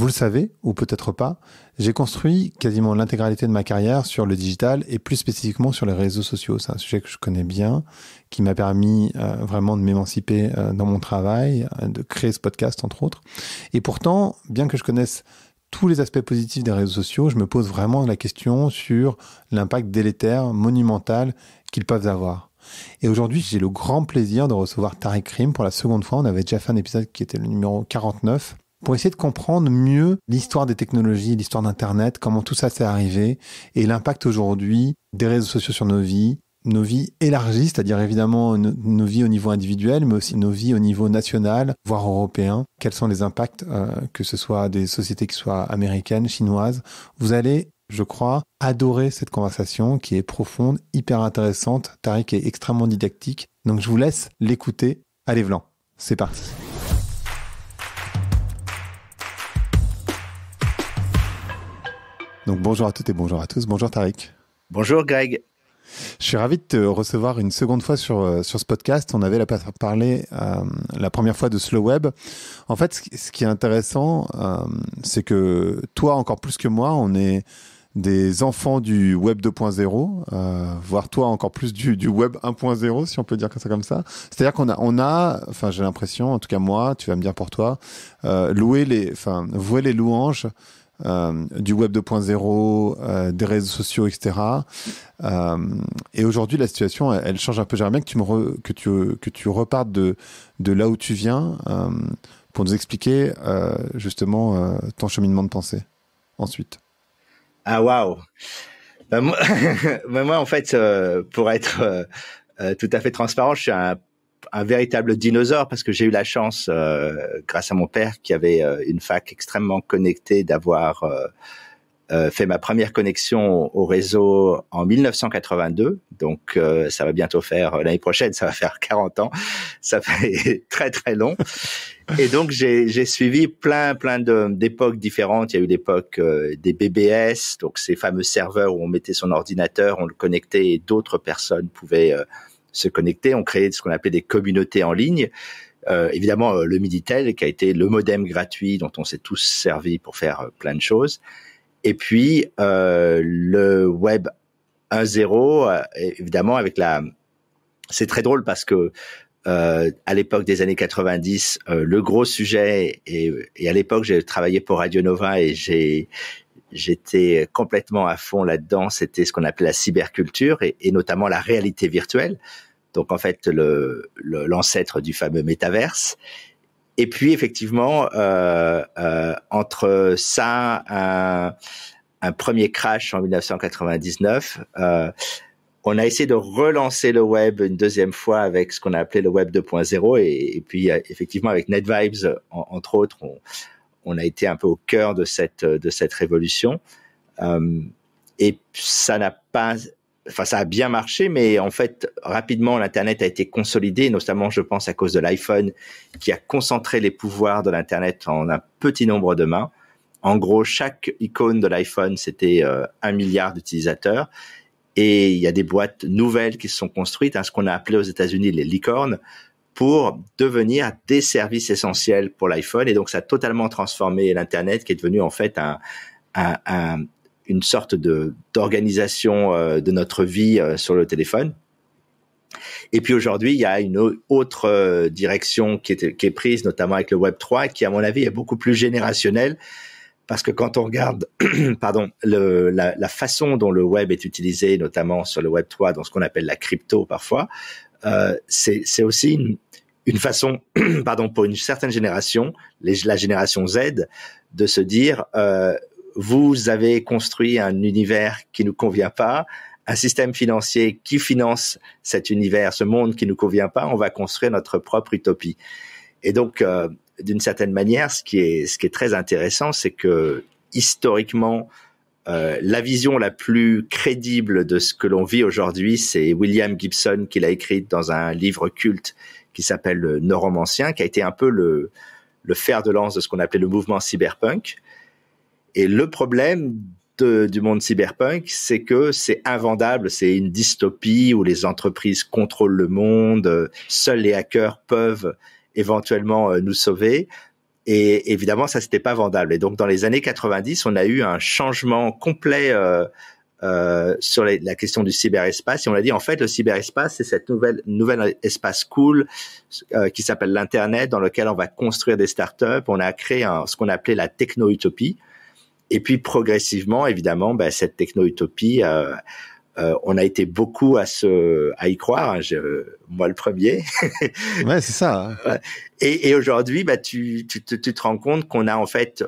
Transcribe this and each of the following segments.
Vous le savez, ou peut-être pas, j'ai construit quasiment l'intégralité de ma carrière sur le digital et plus spécifiquement sur les réseaux sociaux. C'est un sujet que je connais bien, qui m'a permis vraiment de m'émanciper dans mon travail, de créer ce podcast entre autres. Et pourtant, bien que je connaisse tous les aspects positifs des réseaux sociaux, je me pose vraiment la question sur l'impact délétère, monumental qu'ils peuvent avoir. Et aujourd'hui, j'ai le grand plaisir de recevoir Tariq Krim pour la seconde fois. On avait déjà fait un épisode qui était le numéro 49 pour essayer de comprendre mieux l'histoire des technologies, l'histoire d'Internet, comment tout ça s'est arrivé et l'impact aujourd'hui des réseaux sociaux sur nos vies élargies, c'est-à-dire évidemment nos vies au niveau individuel, mais aussi nos vies au niveau national, voire européen. Quels sont les impacts, que ce soit des sociétés qui soient américaines, chinoises. Vous allez, je crois, adorer cette conversation qui est profonde, hyper intéressante. Tariq est extrêmement didactique, donc je vous laisse l'écouter. Allez, Vlan, c'est parti. Donc bonjour à toutes et bonjour à tous. Bonjour Tariq. Bonjour Greg. Je suis ravi de te recevoir une seconde fois sur ce podcast. On avait parlé la première fois de Slow Web. En fait, ce qui est intéressant, c'est que toi, encore plus que moi, on est des enfants du Web 2.0, voire toi encore plus du Web 1.0, si on peut dire ça comme ça. C'est-à-dire qu'on a, enfin j'ai l'impression, en tout cas moi, tu vas me dire pour toi, vouer les louanges du Web 2.0, des réseaux sociaux, etc. Et aujourd'hui, la situation, elle change un peu. J'aimerais bien que tu repartes de là où tu viens pour nous expliquer justement ton cheminement de pensée ensuite. Ah waouh. Moi, en fait, pour être tout à fait transparent, je suis un véritable dinosaure parce que j'ai eu la chance, grâce à mon père qui avait une fac extrêmement connectée, d'avoir fait ma première connexion au réseau en 1982. Donc, ça va bientôt faire, l'année prochaine, ça va faire 40 ans. Ça fait très, très long. Et donc, j'ai suivi plein d'époques différentes. Il y a eu l'époque des BBS, donc ces fameux serveurs où on mettait son ordinateur, on le connectait et d'autres personnes pouvaient se connecter. On créait ce qu'on appelait des communautés en ligne. Évidemment, le Minitel, qui a été le modem gratuit dont on s'est tous servi pour faire plein de choses. Et puis, le Web 1.0, évidemment, c'est très drôle parce que à l'époque des années 90, le gros sujet, et à l'époque, j'ai travaillé pour Radio Nova et j'étais complètement à fond là-dedans, c'était ce qu'on appelait la cyberculture et notamment la réalité virtuelle. Donc, en fait, l'ancêtre du fameux métaverse. Et puis, effectivement, entre ça, un premier crash en 1999, on a essayé de relancer le web une deuxième fois avec ce qu'on a appelé le web 2.0 et puis effectivement avec NetVibes entre autres, on a été un peu au cœur de cette révolution. Et ça a bien marché, mais en fait rapidement l'internet a été consolidé, notamment je pense à cause de l'iPhone qui a concentré les pouvoirs de l'internet en un petit nombre de mains. En gros, chaque icône de l'iPhone c'était 1 milliard d'utilisateurs. Et il y a des boîtes nouvelles qui se sont construites, ce qu'on a appelé aux États-Unis les licornes, pour devenir des services essentiels pour l'iPhone. Et donc, ça a totalement transformé l'Internet, qui est devenu en fait une sorte d'organisation de notre vie sur le téléphone. Et puis aujourd'hui, il y a une autre direction qui est prise, notamment avec le Web 3, qui, à mon avis, est beaucoup plus générationnelle. Parce que quand on regarde, la façon dont le web est utilisé, notamment sur le Web 3, dans ce qu'on appelle la crypto parfois, c'est aussi une façon, pour une certaine génération, la génération Z, de se dire, vous avez construit un univers qui nous convient pas, un système financier qui finance cet univers, ce monde qui nous convient pas, on va construire notre propre utopie. Et donc, d'une certaine manière, ce qui est très intéressant, c'est que historiquement, la vision la plus crédible de ce que l'on vit aujourd'hui, c'est William Gibson qui l'a écrite dans un livre culte qui s'appelle Le Neuromancien, qui a été un peu le fer de lance de ce qu'on appelait le mouvement cyberpunk. Et le problème du monde cyberpunk, c'est que c'est invendable, c'est une dystopie où les entreprises contrôlent le monde, seuls les hackers peuvent éventuellement nous sauver. Et évidemment, ça c'était pas vendable. Et donc dans les années 90, on a eu un changement complet sur la question du cyberespace. Et on a dit en fait le cyberespace, c'est cette nouvelle espace cool qui s'appelle l'internet, dans lequel on va construire des startups. On a créé ce qu'on appelait la techno-utopie. Et puis progressivement, évidemment, cette techno-utopie, on a été beaucoup à y croire, moi le premier. Ouais, c'est ça. Hein. Et aujourd'hui, tu te rends compte qu'on a en fait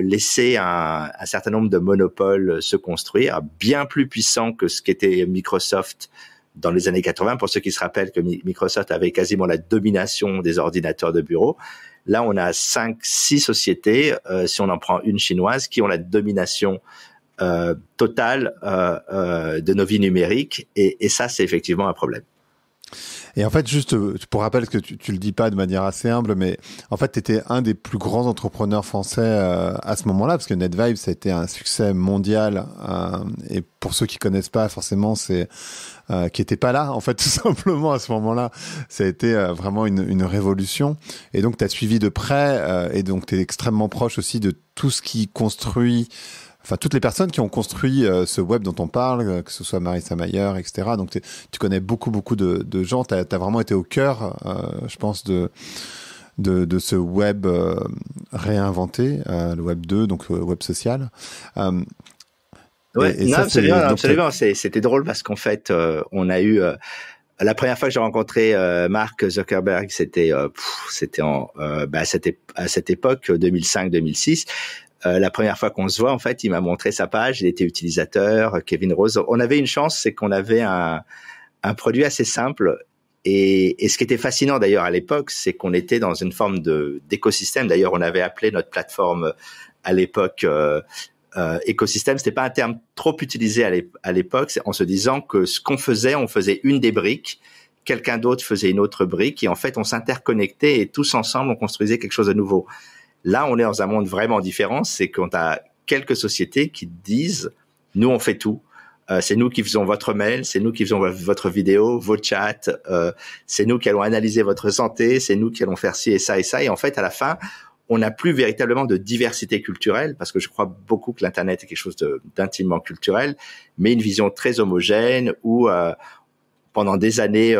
laissé un certain nombre de monopoles se construire, bien plus puissants que ce qu'était Microsoft dans les années 80. Pour ceux qui se rappellent que Microsoft avait quasiment la domination des ordinateurs de bureau. Là, on a 5-6 sociétés, si on en prend une chinoise, qui ont la domination totale de nos vies numériques. Et ça, c'est effectivement un problème. Et en fait, juste pour rappel, parce que tu le dis pas de manière assez humble, mais en fait, tu étais un des plus grands entrepreneurs français à ce moment-là, parce que NetVibes, ça a été un succès mondial. Et pour ceux qui connaissent pas, forcément, c'est qui était pas là, en fait, tout simplement à ce moment-là. Ça a été vraiment une révolution. Et donc, tu as suivi de près, et donc tu es extrêmement proche aussi de tout ce qui construit. Enfin, toutes les personnes qui ont construit ce web dont on parle, que ce soit Marissa Mayer, etc. Donc, tu connais beaucoup de gens. T'as vraiment été au cœur, je pense, de ce web réinventé, le web 2, donc web social. Ouais, non, absolument. C'était drôle parce qu'en fait, on a eu la première fois que j'ai rencontré Mark Zuckerberg, c'était à cette époque, 2005-2006. La première fois qu'on se voit, en fait, il m'a montré sa page. Il était utilisateur, Kevin Rose. On avait une chance, c'est qu'on avait un produit assez simple. Et ce qui était fascinant d'ailleurs à l'époque, c'est qu'on était dans une forme d'écosystème. D'ailleurs, on avait appelé notre plateforme à l'époque écosystème. C'était pas un terme trop utilisé à l'époque, en se disant que ce qu'on faisait, on faisait une des briques, quelqu'un d'autre faisait une autre brique, et en fait, on s'interconnectait et tous ensemble, on construisait quelque chose de nouveau. Là, on est dans un monde vraiment différent. C'est qu'on a quelques sociétés qui disent, nous, on fait tout. C'est nous qui faisons votre mail, c'est nous qui faisons votre vidéo, vos chats, c'est nous qui allons analyser votre santé, c'est nous qui allons faire ci et ça et ça. Et en fait, à la fin, on n'a plus véritablement de diversité culturelle, parce que je crois beaucoup que l'Internet est quelque chose d'intimement culturel, mais une vision très homogène où pendant des années,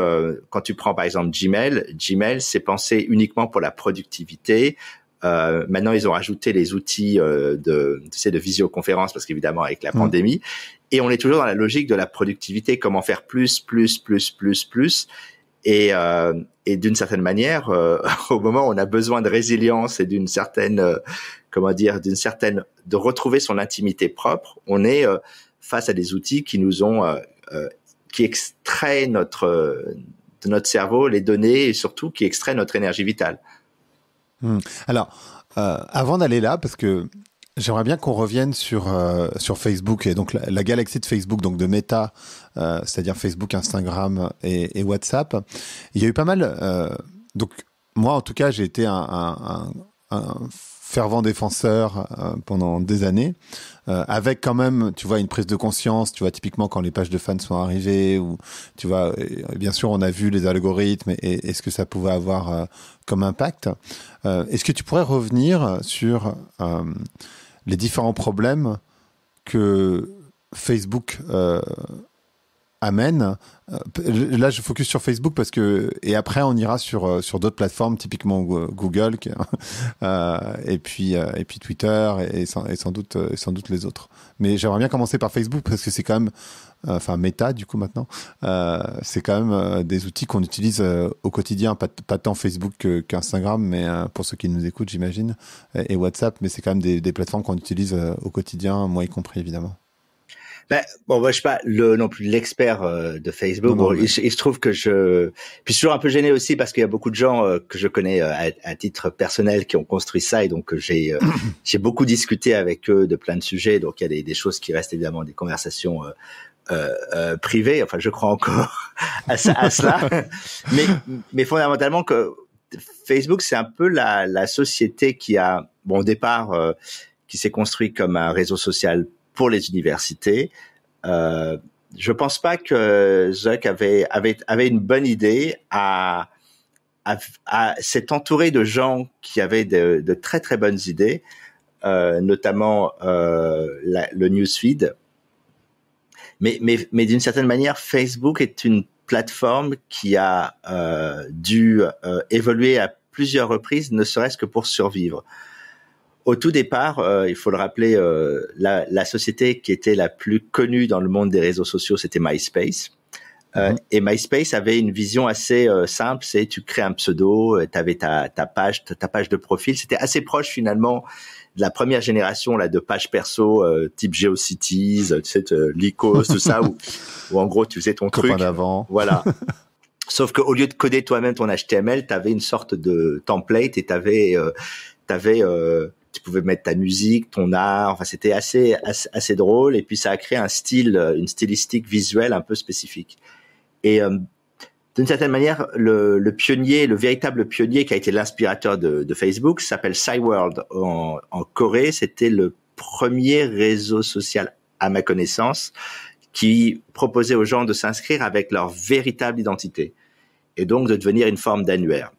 quand tu prends par exemple Gmail, c'est pensé uniquement pour la productivité. Maintenant, ils ont rajouté les outils de visioconférence, parce qu'évidemment avec la pandémie, et on est toujours dans la logique de la productivité, comment faire plus, et d'une certaine manière, au moment où on a besoin de résilience et d'une certaine, de retrouver son intimité propre, on est face à des outils qui nous ont, qui extraient de notre cerveau les données, et surtout qui extraient notre énergie vitale. Alors, avant d'aller là, parce que j'aimerais bien qu'on revienne sur Facebook et donc la galaxie de Facebook, donc de Meta, c'est-à-dire Facebook, Instagram et WhatsApp. Il y a eu pas mal. Donc moi, en tout cas, j'ai été un fervent défenseur pendant des années, avec quand même, tu vois, une prise de conscience, tu vois, typiquement quand les pages de fans sont arrivées, ou tu vois, bien sûr, on a vu les algorithmes et ce que ça pouvait avoir comme impact. Est-ce que tu pourrais revenir sur les différents problèmes que Facebook amène? Là, je focus sur Facebook parce que, et après, on ira sur d'autres plateformes, typiquement Google, et puis Twitter et sans doute les autres. Mais j'aimerais bien commencer par Facebook parce que c'est quand même, enfin Meta du coup maintenant, c'est quand même des outils qu'on utilise au quotidien, pas tant Facebook qu'Instagram, mais pour ceux qui nous écoutent, j'imagine, et WhatsApp, mais c'est quand même des plateformes qu'on utilise au quotidien, moi y compris évidemment. Moi, je suis pas non plus l'expert de Facebook. Non, il se trouve que puis je suis toujours un peu gêné aussi parce qu'il y a beaucoup de gens que je connais à titre personnel qui ont construit ça, et donc j'ai beaucoup discuté avec eux de plein de sujets. Donc il y a des choses qui restent évidemment des conversations privées. Enfin, je crois encore à cela. Mais fondamentalement, que Facebook, c'est un peu la société qui a, au départ, qui s'est construit comme un réseau social pour les universités. Je pense pas que Zuck avait une bonne idée à s'est entouré de gens qui avaient de très très bonnes idées, notamment le newsfeed. Mais d'une certaine manière, Facebook est une plateforme qui a dû évoluer à plusieurs reprises, ne serait-ce que pour survivre. Au tout départ, il faut le rappeler, la société qui était la plus connue dans le monde des réseaux sociaux, c'était MySpace. Et MySpace avait une vision assez simple, c'est tu crées un pseudo, tu avais ta page de profil. C'était assez proche finalement de la première génération là de pages perso type GeoCities, tu sais, Lycos, tout ça, où en gros tu faisais ton copain truc. d'avant. Voilà. Sauf qu'au lieu de coder toi-même ton HTML, tu avais une sorte de template et tu pouvais mettre ta musique, ton art. Enfin, c'était assez drôle. Et puis ça a créé un style, une stylistique visuelle un peu spécifique. Et d'une certaine manière, le véritable pionnier qui a été l'inspirateur de Facebook s'appelle Cyworld en Corée. C'était le premier réseau social, à ma connaissance, qui proposait aux gens de s'inscrire avec leur véritable identité et donc de devenir une forme d'annuaire.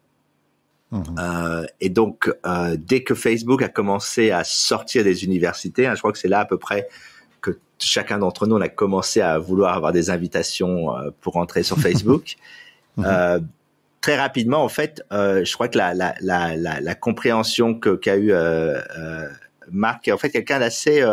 Et donc, dès que Facebook a commencé à sortir des universités, je crois que c'est là à peu près que chacun d'entre nous on a commencé à vouloir avoir des invitations pour entrer sur Facebook. Très rapidement, en fait, je crois que la compréhension qu'a eu Mark est en fait quelqu'un d'assez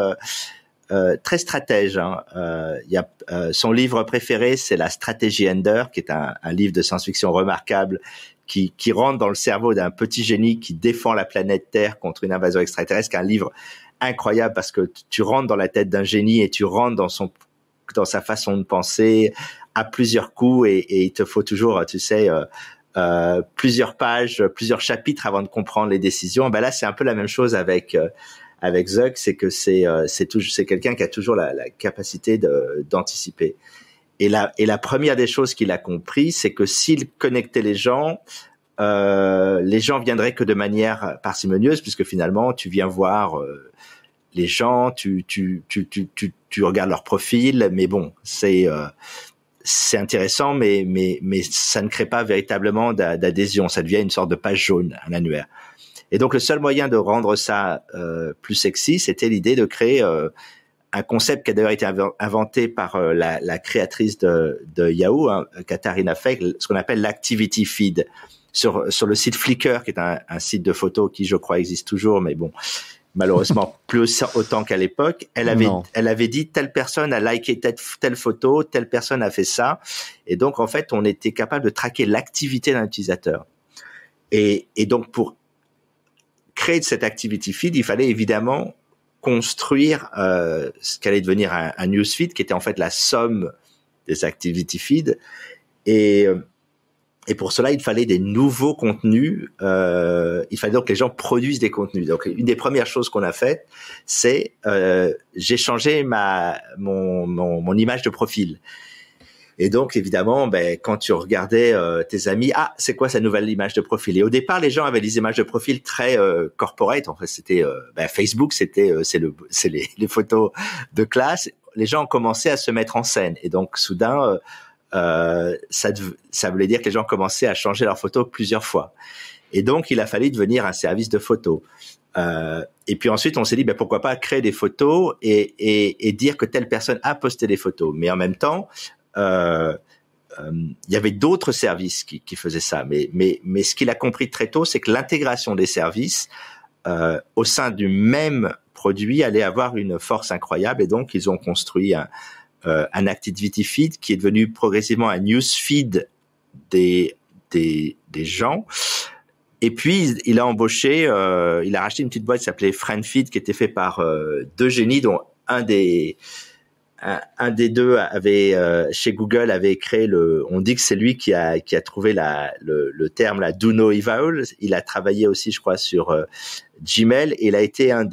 très stratège. Il y a son livre préféré, c'est La Stratégie Ender, qui est un livre de science-fiction remarquable qui rentre dans le cerveau d'un petit génie qui défend la planète Terre contre une invasion extraterrestre. C'est un livre incroyable parce que tu rentres dans la tête d'un génie et tu rentres dans sa façon de penser à plusieurs coups et il te faut toujours, tu sais, plusieurs pages, plusieurs chapitres avant de comprendre les décisions. Ben là, c'est un peu la même chose avec Zuck, c'est que c'est quelqu'un qui a toujours la capacité d'anticiper. Et la première des choses qu'il a compris, c'est que s'il connectait les gens viendraient que de manière parcimonieuse, puisque finalement tu viens voir les gens, tu regardes leur profil, mais bon, c'est intéressant, mais ça ne crée pas véritablement d'adhésion. Ça devient une sorte de page jaune, un annuaire. Et donc le seul moyen de rendre ça plus sexy, c'était l'idée de créer un concept qui a d'ailleurs été inventé par la créatrice de Yahoo, Katharina Feg, ce qu'on appelle l'activity feed. Sur le site Flickr, qui est un site de photos qui, je crois, existe toujours, mais bon, malheureusement plus autant qu'à l'époque. Elle avait dit telle personne a liké telle photo, telle personne a fait ça, et donc en fait, on était capable de traquer l'activité d'un utilisateur. Et donc pour créer cette activity feed, il fallait évidemment construire ce qu'allait devenir un newsfeed, qui était en fait la somme des activity feeds. Et pour cela, il fallait des nouveaux contenus. Il fallait donc que les gens produisent des contenus. Donc, une des premières choses qu'on a faites, c'est j'ai changé mon image de profil. Et donc, évidemment, quand tu regardais tes amis, c'est quoi sa nouvelle image de profil? Et au départ, les gens avaient des images de profil très corporate. En fait, c'était Facebook, c'est les photos de classe. Les gens ont commencé à se mettre en scène. Et donc, soudain, ça voulait dire que les gens commençaient à changer leurs photos plusieurs fois. Et donc, il a fallu devenir un service de photos. Et puis ensuite, on s'est dit, pourquoi pas créer des photos et dire que telle personne a posté des photos. Mais en même temps, il y avait d'autres services qui faisaient ça. Mais ce qu'il a compris très tôt, c'est que l'intégration des services au sein du même produit allait avoir une force incroyable. Et donc, ils ont construit un activity feed qui est devenu progressivement un news feed des gens. Et puis, il a embauché, il a racheté une petite boîte qui s'appelait FriendFeed, qui était fait par deux génies, dont un des deux chez Google avait créé on dit que c'est lui qui a trouvé le terme la do no evil. Il a travaillé aussi, je crois, sur Gmail, et il a été une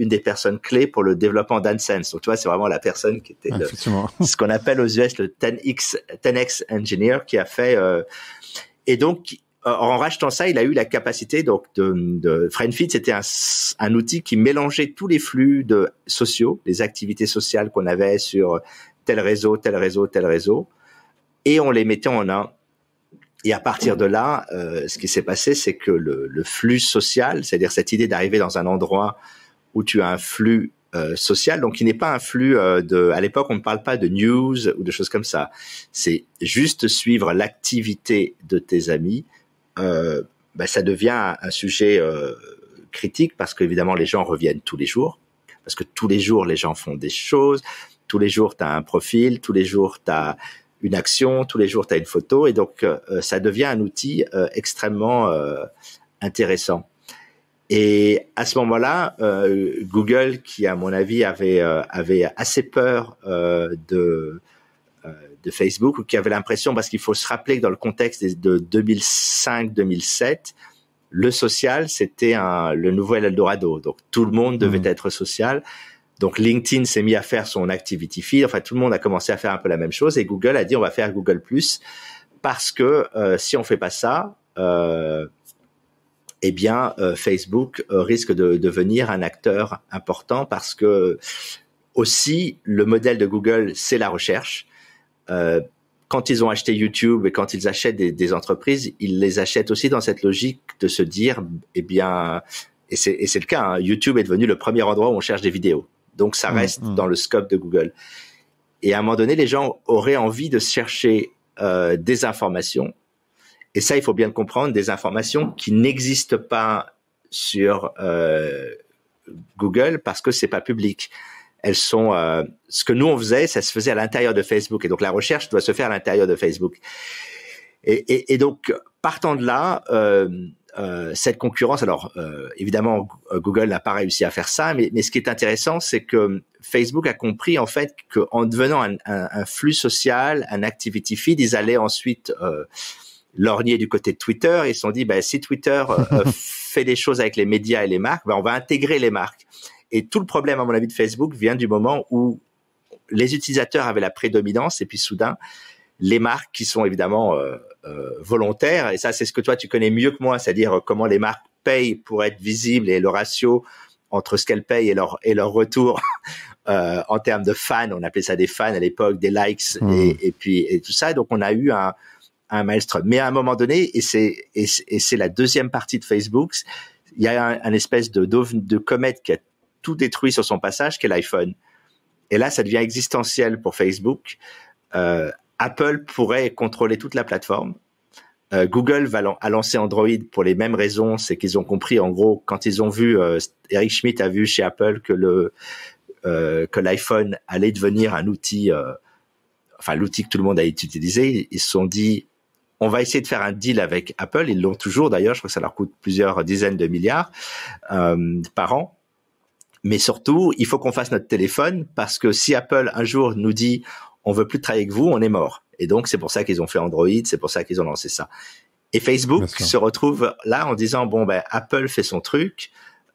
des personnes clés pour le développement d'AdSense. Donc, tu vois, c'est vraiment la personne qui était ce qu'on appelle aux US le 10X engineer, qui a fait, et donc, en rachetant ça, il a eu la capacité donc de FriendFeed, c'était un outil qui mélangeait tous les flux sociaux, les activités sociales qu'on avait sur tel réseau, et on les mettait en un. Et à partir de là, ce qui s'est passé, c'est que le flux social, c'est-à-dire cette idée d'arriver dans un endroit où tu as un flux social, donc qui n'est pas un flux à l'époque, on ne parle pas de news ou de choses comme ça. C'est juste suivre l'activité de tes amis. Ça devient un sujet critique parce qu'évidemment, les gens reviennent tous les jours. Parce que tous les jours, les gens font des choses. Tous les jours, tu as un profil. Tous les jours, tu as une action. Tous les jours, tu as une photo. Et donc, ça devient un outil extrêmement intéressant. Et à ce moment-là, Google, qui à mon avis avait assez peur de Facebook, ou qui avait l'impression, parce qu'il faut se rappeler que dans le contexte de 2005-2007, le social, c'était le nouvel Eldorado. Donc, tout le monde devait être social. Donc, LinkedIn s'est mis à faire son activity feed. Enfin, tout le monde a commencé à faire un peu la même chose. Et Google a dit, on va faire Google+, parce que si on fait pas ça, Facebook risque de devenir un acteur important, parce que aussi, le modèle de Google, c'est la recherche. Quand ils ont acheté YouTube et quand ils achètent des entreprises, ils les achètent aussi dans cette logique de se dire, et c'est le cas, hein, YouTube est devenu le premier endroit où on cherche des vidéos. Donc, ça reste dans le scope de Google. Et à un moment donné, les gens auraient envie de chercher des informations. Et ça, il faut bien le comprendre, des informations qui n'existent pas sur Google parce que c'est pas public. Elles sont ce que nous on faisait, ça se faisait à l'intérieur de Facebook, et donc la recherche doit se faire à l'intérieur de Facebook. Et donc partant de là, cette concurrence, alors évidemment Google n'a pas réussi à faire ça, mais ce qui est intéressant, c'est que Facebook a compris en fait qu'en devenant un flux social, un activity feed, ils allaient ensuite lorgner du côté de Twitter. Ils se sont dit, si Twitter fait des choses avec les médias et les marques, on va intégrer les marques. Et tout le problème, à mon avis, de Facebook vient du moment où les utilisateurs avaient la prédominance, et puis soudain, les marques qui sont évidemment volontaires, et ça, c'est ce que toi, tu connais mieux que moi, c'est-à-dire comment les marques payent pour être visibles, et le ratio entre ce qu'elles payent et leur retour en termes de fans. On appelait ça des fans à l'époque, des likes, et tout ça. Donc, on a eu un maelstrom. Mais à un moment donné, et c'est la deuxième partie de Facebook, il y a un espèce de comète qui a tout détruit sur son passage, qui est l'iPhone. Et là, ça devient existentiel pour Facebook. Apple pourrait contrôler toute la plateforme. Google a lancé Android pour les mêmes raisons. C'est qu'ils ont compris, en gros, quand ils ont vu, Eric Schmidt a vu chez Apple que l'iPhone allait devenir un outil, l'outil que tout le monde a utilisé. Ils se sont dit, on va essayer de faire un deal avec Apple. Ils l'ont toujours, d'ailleurs. Je crois que ça leur coûte plusieurs dizaines de milliards par an. Mais surtout, il faut qu'on fasse notre téléphone, parce que si Apple un jour nous dit on veut plus travailler avec vous, on est mort. Et donc c'est pour ça qu'ils ont fait Android, c'est pour ça qu'ils ont lancé ça. Et Facebook se retrouve là en disant Apple fait son truc,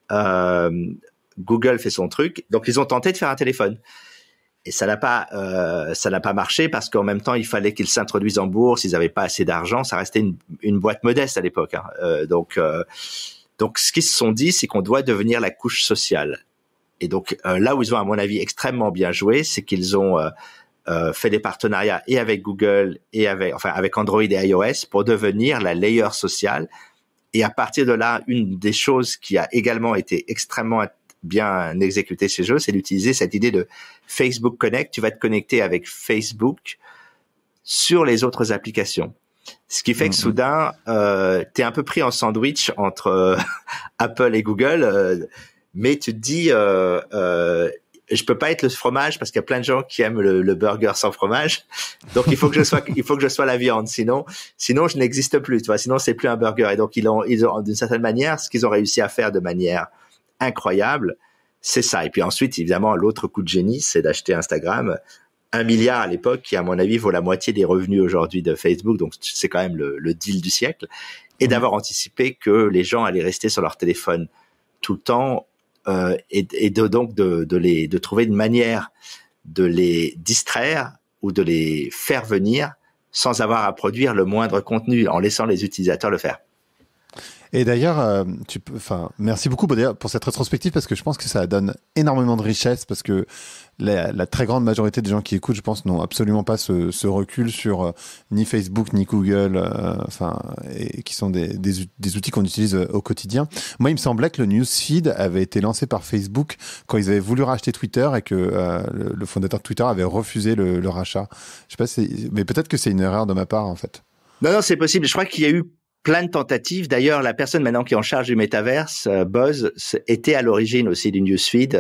Google fait son truc, donc ils ont tenté de faire un téléphone. Et ça n'a pas marché, parce qu'en même temps il fallait qu'ils s'introduisent en bourse, ils n'avaient pas assez d'argent, ça restait une boîte modeste à l'époque. Donc ce qu'ils se sont dit, c'est qu'on doit devenir la couche sociale. Et donc là où ils ont, à mon avis, extrêmement bien joué, c'est qu'ils ont fait des partenariats et avec Google et avec Android et iOS pour devenir la layer sociale. Et à partir de là, une des choses qui a également été extrêmement bien exécutée chez eux, c'est d'utiliser cette idée de Facebook Connect. Tu vas te connecter avec Facebook sur les autres applications. Ce qui fait que soudain, t'es un peu pris en sandwich entre Apple et Google, mais tu te dis, je peux pas être le fromage, parce qu'il y a plein de gens qui aiment le burger sans fromage. Donc il faut que je sois la viande, sinon je n'existe plus, tu vois. Sinon c'est plus un burger. Et donc ils ont d'une certaine manière, ce qu'ils ont réussi à faire de manière incroyable, c'est ça. Et puis ensuite, évidemment, l'autre coup de génie, c'est d'acheter Instagram. 1 milliard à l'époque, qui à mon avis vaut la moitié des revenus aujourd'hui de Facebook, donc c'est quand même le deal du siècle, et d'avoir anticipé que les gens allaient rester sur leur téléphone tout le temps, et de trouver une manière de les distraire ou de les faire venir sans avoir à produire le moindre contenu, en laissant les utilisateurs le faire. Et d'ailleurs, merci beaucoup pour cette rétrospective parce que je pense que ça donne énormément de richesse parce que la très grande majorité des gens qui écoutent, je pense, n'ont absolument pas ce recul sur ni Facebook ni Google, et qui sont des outils qu'on utilise au quotidien. Moi, il me semblait que le newsfeed avait été lancé par Facebook quand ils avaient voulu racheter Twitter et que le fondateur de Twitter avait refusé le rachat. Je sais pas, mais peut-être que c'est une erreur de ma part en fait. Non, c'est possible. Je crois qu'il y a eu plein de tentatives. D'ailleurs, la personne maintenant qui est en charge du métaverse, Buzz, était à l'origine aussi du newsfeed.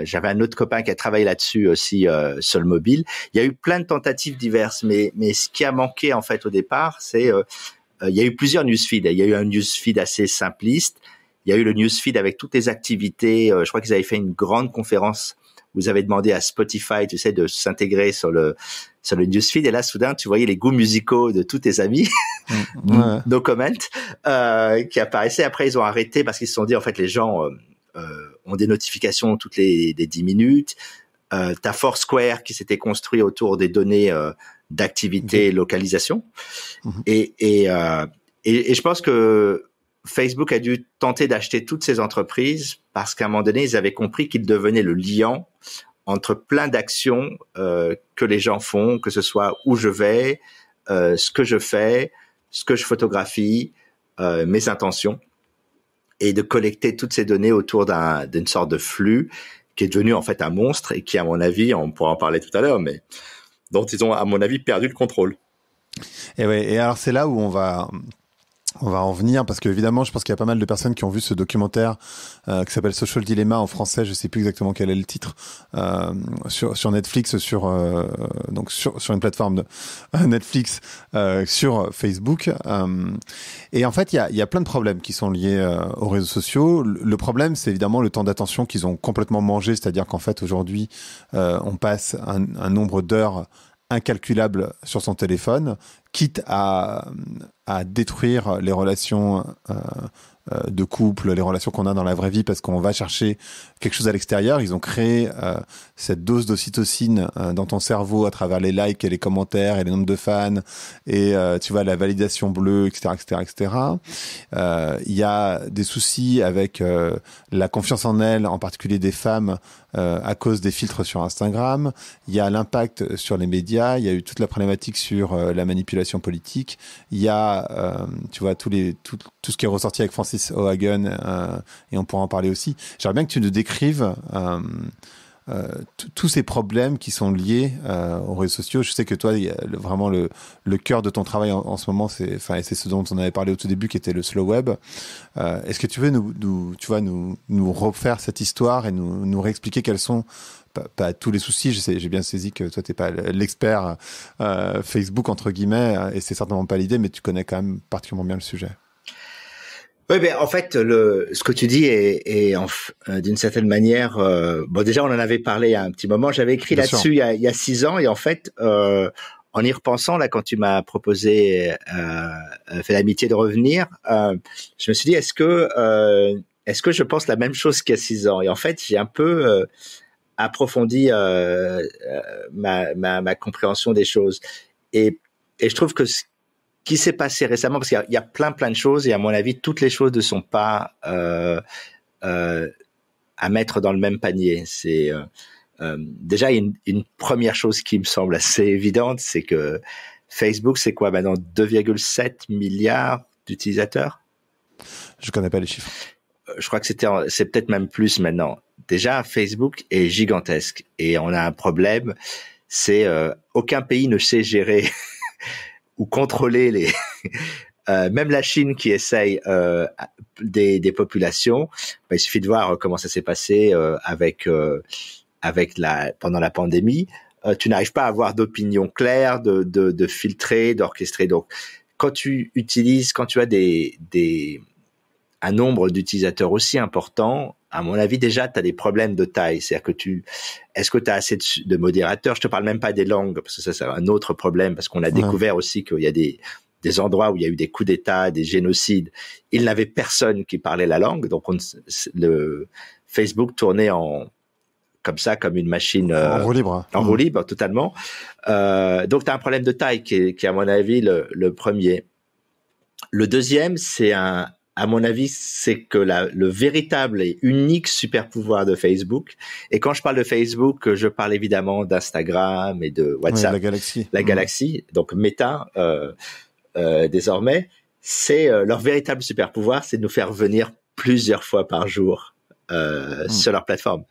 J'avais un autre copain qui a travaillé là-dessus aussi sur le mobile. Il y a eu plein de tentatives diverses, mais ce qui a manqué en fait au départ, c'est il y a eu plusieurs newsfeeds. Il y a eu un newsfeed assez simpliste. Il y a eu le newsfeed avec toutes les activités. Je crois qu'ils avaient fait une grande conférence. Vous avez demandé à Spotify, tu sais, de s'intégrer sur le newsfeed. Et là, soudain, tu voyais les goûts musicaux de tous tes amis, no comment, qui apparaissaient. Après, ils ont arrêté parce qu'ils se sont dit, en fait, les gens ont des notifications toutes les 10 minutes. T'as Foursquare qui s'était construit autour des données d'activité, localisation. Et je pense que Facebook a dû tenter d'acheter toutes ces entreprises parce qu'à un moment donné, ils avaient compris qu'ils devenaient le liant entre plein d'actions que les gens font, que ce soit où je vais, ce que je fais, ce que je photographie, mes intentions, et de collecter toutes ces données autour d'une sorte de flux qui est devenu en fait un monstre et qui, à mon avis, on pourra en parler tout à l'heure, mais dont ils ont, à mon avis, perdu le contrôle. Et alors c'est là où on va en venir parce que évidemment, je pense qu'il y a pas mal de personnes qui ont vu ce documentaire qui s'appelle Social Dilemma en français. Je sais plus exactement quel est le titre sur Netflix, sur une plateforme de Netflix sur Facebook. Et en fait, il y a plein de problèmes qui sont liés aux réseaux sociaux. Le problème, c'est évidemment le temps d'attention qu'ils ont complètement mangé, c'est-à-dire qu'en fait aujourd'hui, on passe un nombre d'heures incalculable sur son téléphone, quitte à détruire les relations de couple, les relations qu'on a dans la vraie vie, parce qu'on va chercher quelque chose à l'extérieur. Ils ont créé cette dose d'ocytocine dans ton cerveau à travers les likes et les commentaires et les nombres de fans et tu vois la validation bleue, etc., etc., etc. Il y a des soucis avec la confiance en elles, en particulier des femmes, à cause des filtres sur Instagram. Il y a l'impact sur les médias. Il y a eu toute la problématique sur la manipulation politique. Il y a, tu vois, tout ce qui est ressorti avec Francis O'Hagan, et on pourra en parler aussi. J'aimerais bien que tu nous décrives tous ces problèmes qui sont liés aux réseaux sociaux. Je sais que toi, vraiment le cœur de ton travail en ce moment, c'est ce dont on avait parlé au tout début, qui était le slow web. Est-ce que tu veux nous refaire cette histoire et nous réexpliquer quels sont pas tous les soucis. J'ai bien saisi que toi, t'es pas l'expert Facebook entre guillemets, et c'est certainement pas l'idée, mais tu connais quand même particulièrement bien le sujet. Oui, ben en fait, ce que tu dis est d'une certaine manière. Bon, déjà, on en avait parlé il y a un petit moment. J'avais écrit là-dessus il y a 6 ans, et en fait, en y repensant là, quand tu m'as proposé, fait l'amitié de revenir, je me suis dit, est-ce que je pense la même chose qu'il y a 6 ans? Et en fait, j'ai un peu approfondi ma compréhension des choses, et je trouve que qui s'est passé récemment, parce qu'il y a plein de choses, et à mon avis, toutes les choses ne sont pas à mettre dans le même panier. C'est déjà une première chose qui me semble assez évidente, c'est que Facebook, c'est quoi maintenant, 2,7 milliards d'utilisateurs? Je connais pas les chiffres. Je crois que c'est peut-être même plus maintenant. Déjà, Facebook est gigantesque, et on a un problème, c'est aucun pays ne sait gérer ou contrôler les même la Chine qui essaye des populations. Il suffit de voir comment ça s'est passé pendant la pandémie. Tu n'arrives pas à avoir d'opinion claire, de filtrer, d'orchestrer. Donc quand tu as un nombre d'utilisateurs aussi important, à mon avis, déjà, tu as des problèmes de taille. C'est-à-dire que est-ce que tu as assez de modérateurs? Je te parle même pas des langues, parce que ça, c'est un autre problème, parce qu'on a découvert aussi qu'il y a des endroits où il y a eu des coups d'État, des génocides. Il n'avait personne qui parlait la langue, donc le Facebook tournait comme une machine en roue libre. En roue libre, totalement. Donc, tu as un problème de taille qui est à mon avis, le premier. Le deuxième, c'est un à mon avis, c'est que le véritable et unique super pouvoir de Facebook, et quand je parle de Facebook, je parle évidemment d'Instagram et de WhatsApp, la galaxie, donc Meta, désormais, c'est leur véritable super pouvoir, c'est de nous faire venir plusieurs fois par jour sur leur plateforme.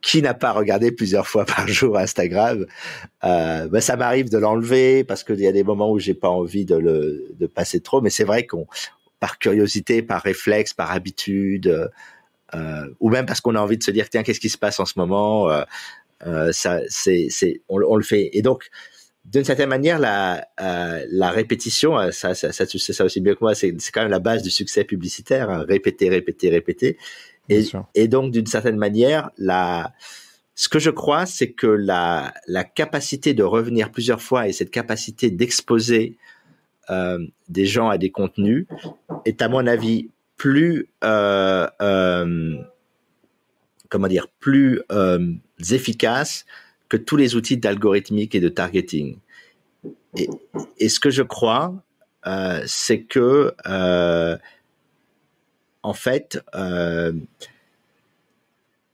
Qui n'a pas regardé plusieurs fois par jour Instagram? Ça m'arrive de l'enlever parce qu'il y a des moments où j'ai pas envie de passer trop, mais c'est vrai par curiosité, par réflexe, par habitude, ou même parce qu'on a envie de se dire tiens, qu'est-ce qui se passe en ce moment, on le fait. Et donc, d'une certaine manière, la répétition, ça tu sais ça aussi bien que moi, c'est quand même la base du succès publicitaire, hein, répéter. Et donc, d'une certaine manière, ce que je crois, c'est que la capacité de revenir plusieurs fois et cette capacité d'exposer des gens à des contenus est, à mon avis, plus efficace que tous les outils d'algorithmique et de targeting. Et ce que je crois, c'est que en fait,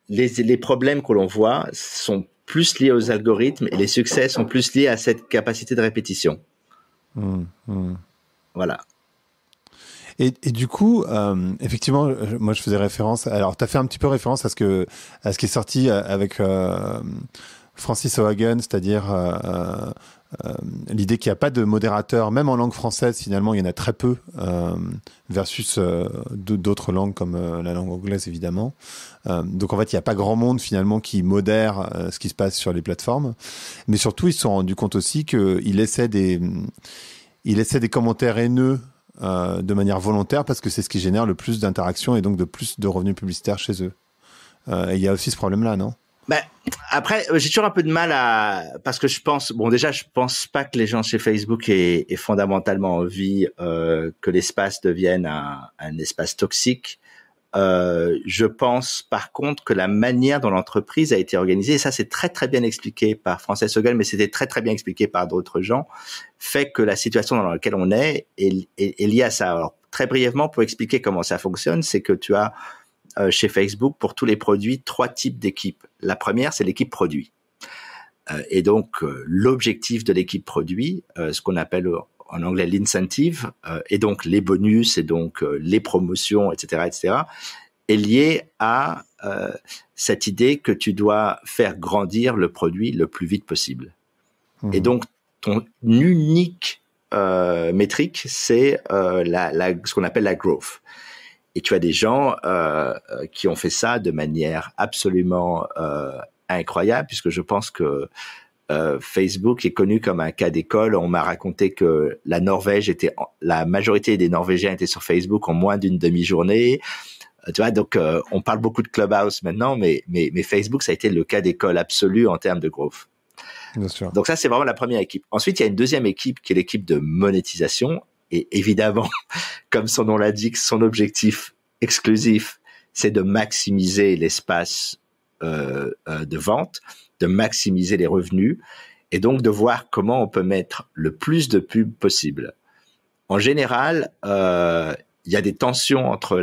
les problèmes que l'on voit sont plus liés aux algorithmes et les succès sont plus liés à cette capacité de répétition. Voilà. Et du coup, effectivement, moi je faisais référence. Alors, tu as fait un petit peu référence à ce qui est sorti avec Francis O'Hagan, c'est-à-dire l'idée qu'il n'y a pas de modérateur, même en langue française, finalement, il y en a très peu, versus d'autres langues comme la langue anglaise, évidemment. Donc, en fait, il n'y a pas grand monde, finalement, qui modère ce qui se passe sur les plateformes. Mais surtout, ils se sont rendus compte aussi qu'il laissait des commentaires haineux de manière volontaire parce que c'est ce qui génère le plus d'interactions et donc de plus de revenus publicitaires chez eux. Et il y a aussi ce problème-là, non? Après, j'ai toujours un peu de mal parce que je pense pas que les gens chez Facebook aient fondamentalement envie que l'espace devienne un espace toxique. Je pense par contre que la manière dont l'entreprise a été organisée, et ça c'est très très bien expliqué par Frances Haugen, mais c'était très très bien expliqué par d'autres gens, fait que la situation dans laquelle on est liée à ça. Alors très brièvement, pour expliquer comment ça fonctionne, c'est que tu as chez Facebook, pour tous les produits, 3 types d'équipes. La première, c'est l'équipe produit. Et donc, l'objectif de l'équipe produit, ce qu'on appelle en anglais l'incentive, et donc les bonus, et donc les promotions, etc., est lié à cette idée que tu dois faire grandir le produit le plus vite possible. Et donc, ton unique métrique, c'est ce qu'on appelle la growth. Et tu as des gens qui ont fait ça de manière absolument incroyable, puisque je pense que Facebook est connu comme un cas d'école. On m'a raconté que la majorité des Norvégiens étaient sur Facebook en moins d'une demi-journée. Tu vois, donc on parle beaucoup de Clubhouse maintenant, mais Facebook, ça a été le cas d'école absolu en termes de growth. Bien sûr. Donc ça, c'est vraiment la première équipe. Ensuite, il y a une deuxième équipe qui est l'équipe de monétisation. Et évidemment, comme son nom l'indique, son objectif exclusif, c'est de maximiser l'espace de vente, de maximiser les revenus, et donc de voir comment on peut mettre le plus de pubs possible. En général, il y a des tensions entre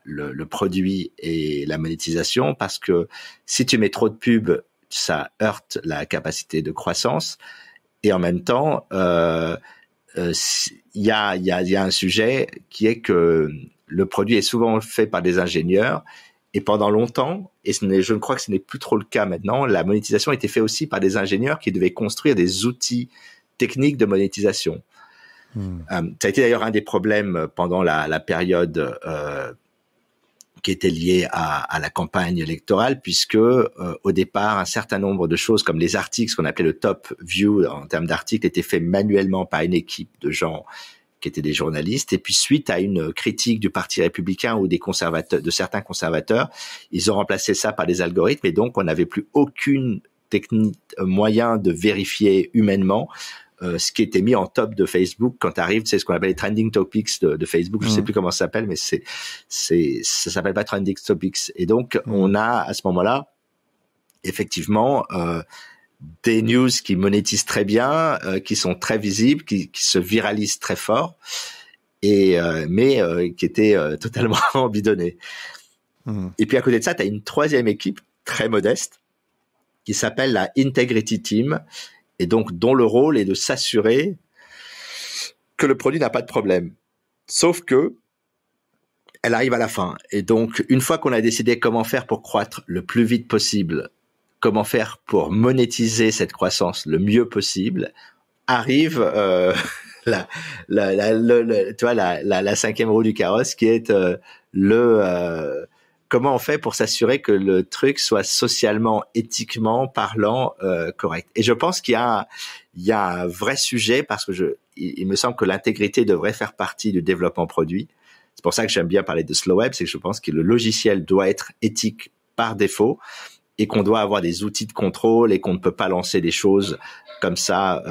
le produit et la monétisation, parce que si tu mets trop de pubs, ça heurte la capacité de croissance, et en même temps, il y a un sujet qui est que le produit est souvent fait par des ingénieurs, et pendant longtemps, et je crois que ce n'est plus trop le cas maintenant, la monétisation était faite aussi par des ingénieurs qui devaient construire des outils techniques de monétisation. Ça a été d'ailleurs un des problèmes pendant la période qui était liée à la campagne électorale, puisque au départ, un certain nombre de choses comme les articles, ce qu'on appelait le top view en termes d'articles, étaient faits manuellement par une équipe de gens qui étaient des journalistes. Et puis suite à une critique du Parti républicain ou de certains conservateurs, ils ont remplacé ça par des algorithmes, et donc on n'avait plus aucune moyen de vérifier humainement ce qui était mis en top de Facebook quand t'arrives, c'est ce qu'on appelle les trending topics de Facebook. Je sais plus comment ça s'appelle, mais ça s'appelle pas trending topics. Et donc, on a, à ce moment-là, effectivement, des news qui monétisent très bien, qui sont très visibles, qui se viralisent très fort. mais qui était totalement bidonné. Et puis à côté de ça, tu as une troisième équipe très modeste qui s'appelle la Integrity Team, et donc dont le rôle est de s'assurer que le produit n'a pas de problème. Sauf que elle arrive à la fin. Et donc, une fois qu'on a décidé comment faire pour croître le plus vite possible, comment faire pour monétiser cette croissance le mieux possible, arrive la cinquième roue du carrosse, qui est comment on fait pour s'assurer que le truc soit socialement, éthiquement parlant correct. Et je pense qu'il y a un vrai sujet, parce que il me semble que l'intégrité devrait faire partie du développement produit. C'est pour ça que j'aime bien parler de Slow Web, c'est que je pense que le logiciel doit être éthique par défaut et qu'on doit avoir des outils de contrôle et qu'on ne peut pas lancer des choses comme ça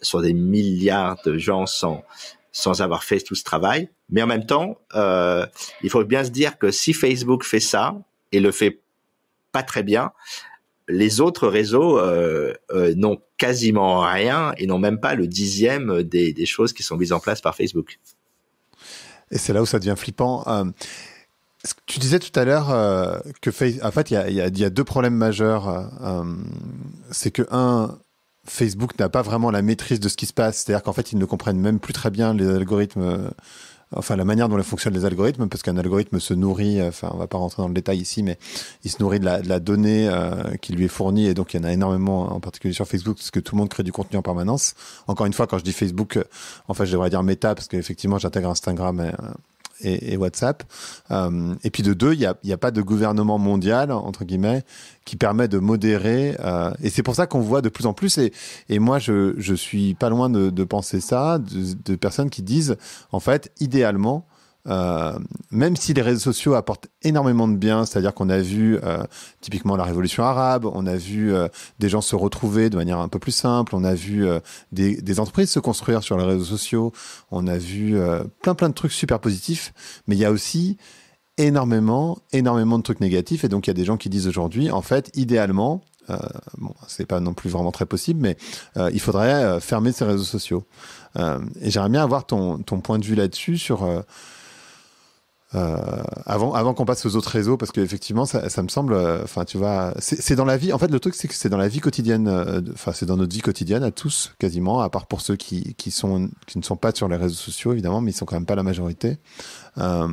sur des milliards de gens sans avoir fait tout ce travail. Mais en même temps, il faut bien se dire que si Facebook fait ça et le fait pas très bien, les autres réseaux n'ont quasiment rien et n'ont même pas le 10e des choses qui sont mises en place par Facebook. Et c'est là où ça devient flippant. Tu disais tout à l'heure que en fait, il y a deux problèmes majeurs. C'est que Facebook n'a pas vraiment la maîtrise de ce qui se passe. C'est-à-dire qu'en fait, ils ne comprennent même plus très bien les algorithmes, enfin la manière dont fonctionnent les algorithmes, parce qu'un algorithme se nourrit, enfin on va pas rentrer dans le détail ici, mais il se nourrit de la donnée qui lui est fournie, et donc il y en a énormément, en particulier sur Facebook, parce que tout le monde crée du contenu en permanence. Encore une fois, quand je dis Facebook, en fait je devrais dire Meta, parce qu'effectivement j'intègre Instagram et WhatsApp. Et puis de deux, il y a pas de gouvernement mondial, entre guillemets, qui permet de modérer. Et c'est pour ça qu'on voit de plus en plus. Et moi, je suis pas loin de penser ça, de personnes qui disent, en fait, idéalement, même si les réseaux sociaux apportent énormément de bien, c'est-à-dire qu'on a vu typiquement la révolution arabe, on a vu des gens se retrouver de manière un peu plus simple, on a vu des entreprises se construire sur les réseaux sociaux, on a vu plein de trucs super positifs, mais il y a aussi énormément de trucs négatifs, et donc il y a des gens qui disent aujourd'hui, en fait, idéalement, bon, c'est pas non plus vraiment très possible, mais il faudrait fermer ces réseaux sociaux. Et j'aimerais bien avoir ton point de vue là-dessus sur avant qu'on passe aux autres réseaux, parce qu'effectivement ça me semble, enfin tu vois, c'est dans la vie, en fait le truc c'est que c'est dans la vie quotidienne, enfin c'est dans notre vie quotidienne à tous quasiment, à part pour ceux qui ne sont pas sur les réseaux sociaux évidemment, mais ils sont quand même pas la majorité. En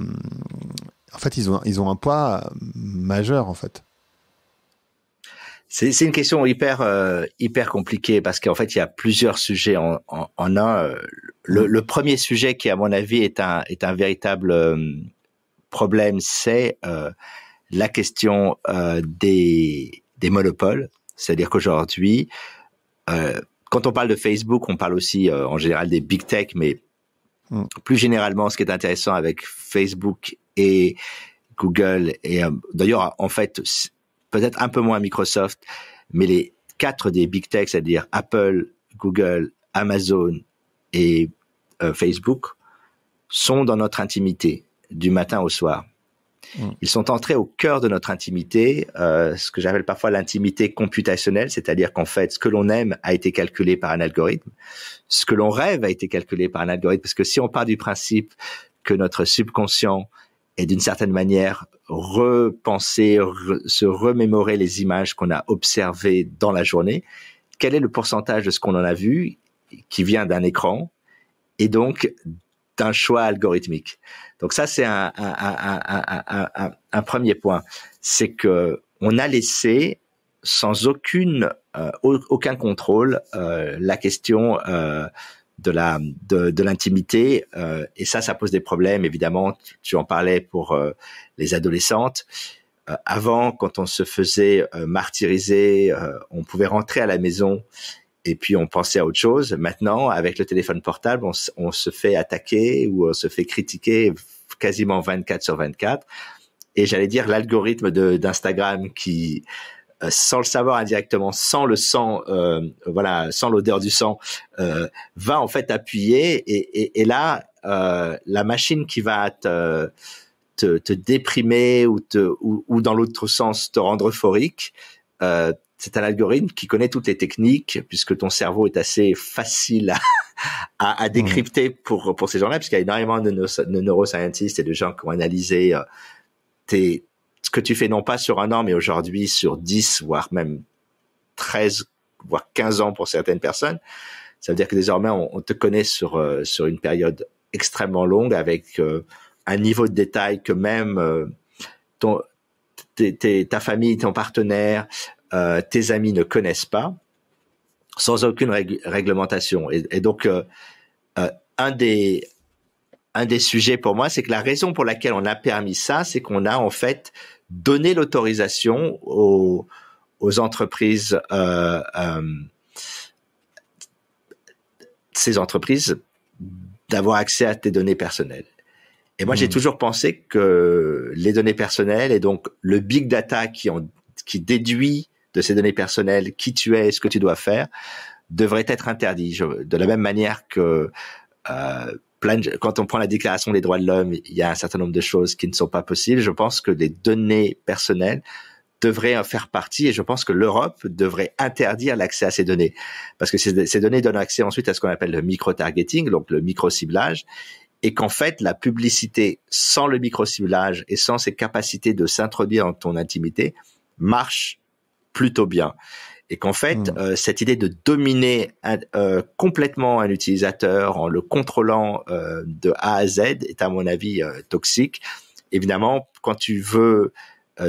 fait ils ont un poids majeur en fait. C'est une question hyper compliquée, parce qu'en fait il y a plusieurs sujets en un. Le premier sujet, qui à mon avis est un véritable problème, c'est la question des monopoles. C'est-à-dire qu'aujourd'hui, quand on parle de Facebook, on parle aussi en général des big tech, mais plus généralement, ce qui est intéressant avec Facebook et Google, et d'ailleurs en fait peut-être un peu moins Microsoft, mais les 4 des big tech, c'est-à-dire Apple, Google, Amazon et Facebook, sont dans notre intimité du matin au soir. Ils sont entrés au cœur de notre intimité, ce que j'appelle parfois l'intimité computationnelle, c'est-à-dire qu'en fait, ce que l'on aime a été calculé par un algorithme, ce que l'on rêve a été calculé par un algorithme, parce que si on part du principe que notre subconscient est d'une certaine manière se remémorer les images qu'on a observées dans la journée, quel est le pourcentage de ce qu'on en a vu qui vient d'un écran et donc d'un choix algorithmique. Donc ça, c'est un premier point. C'est que on a laissé sans aucun contrôle la question de l'intimité, et ça pose des problèmes, évidemment. Tu en parlais pour les adolescentes. Avant, quand on se faisait martyriser, on pouvait rentrer à la maison et puis on pensait à autre chose. Maintenant, avec le téléphone portable, on se fait attaquer ou on se fait critiquer quasiment 24/24. Et j'allais dire, l'algorithme d'Instagram qui, sans le savoir indirectement, sans le sang, sans l'odeur du sang, va en fait appuyer, et là, la machine qui va te déprimer ou dans l'autre sens te rendre euphorique, c'est un algorithme qui connaît toutes les techniques, puisque ton cerveau est assez facile à décrypter pour ces gens-là, parce qu'il y a énormément de neuroscientistes et de gens qui ont analysé ce que tu fais non pas sur un an, mais aujourd'hui sur 10, voire même 13, voire 15 ans pour certaines personnes. Ça veut dire que désormais, on te connaît sur une période extrêmement longue avec un niveau de détail que même ta famille, ton partenaire, tes amis ne connaissent pas, sans aucune réglementation. Et donc, un des sujets pour moi, c'est que la raison pour laquelle on a permis ça, c'est qu'on a en fait donné l'autorisation aux entreprises, ces entreprises, d'avoir accès à tes données personnelles. Et moi, j'ai toujours pensé que les données personnelles et donc le big data qui déduit de ces données personnelles qui tu es et ce que tu dois faire devrait être interdit. De la même manière que quand on prend la Déclaration des droits de l'homme, il y a un certain nombre de choses qui ne sont pas possibles. Je pense que les données personnelles devraient en faire partie, et je pense que l'Europe devrait interdire l'accès à ces données, parce que ces données donnent accès ensuite à ce qu'on appelle le micro-targeting, donc le micro-ciblage, et qu'en fait, la publicité sans le micro-ciblage et sans ses capacités de s'introduire dans ton intimité marche plutôt bien. Et qu'en fait, cette idée de dominer complètement un utilisateur en le contrôlant de A à Z est à mon avis toxique. Évidemment, quand tu veux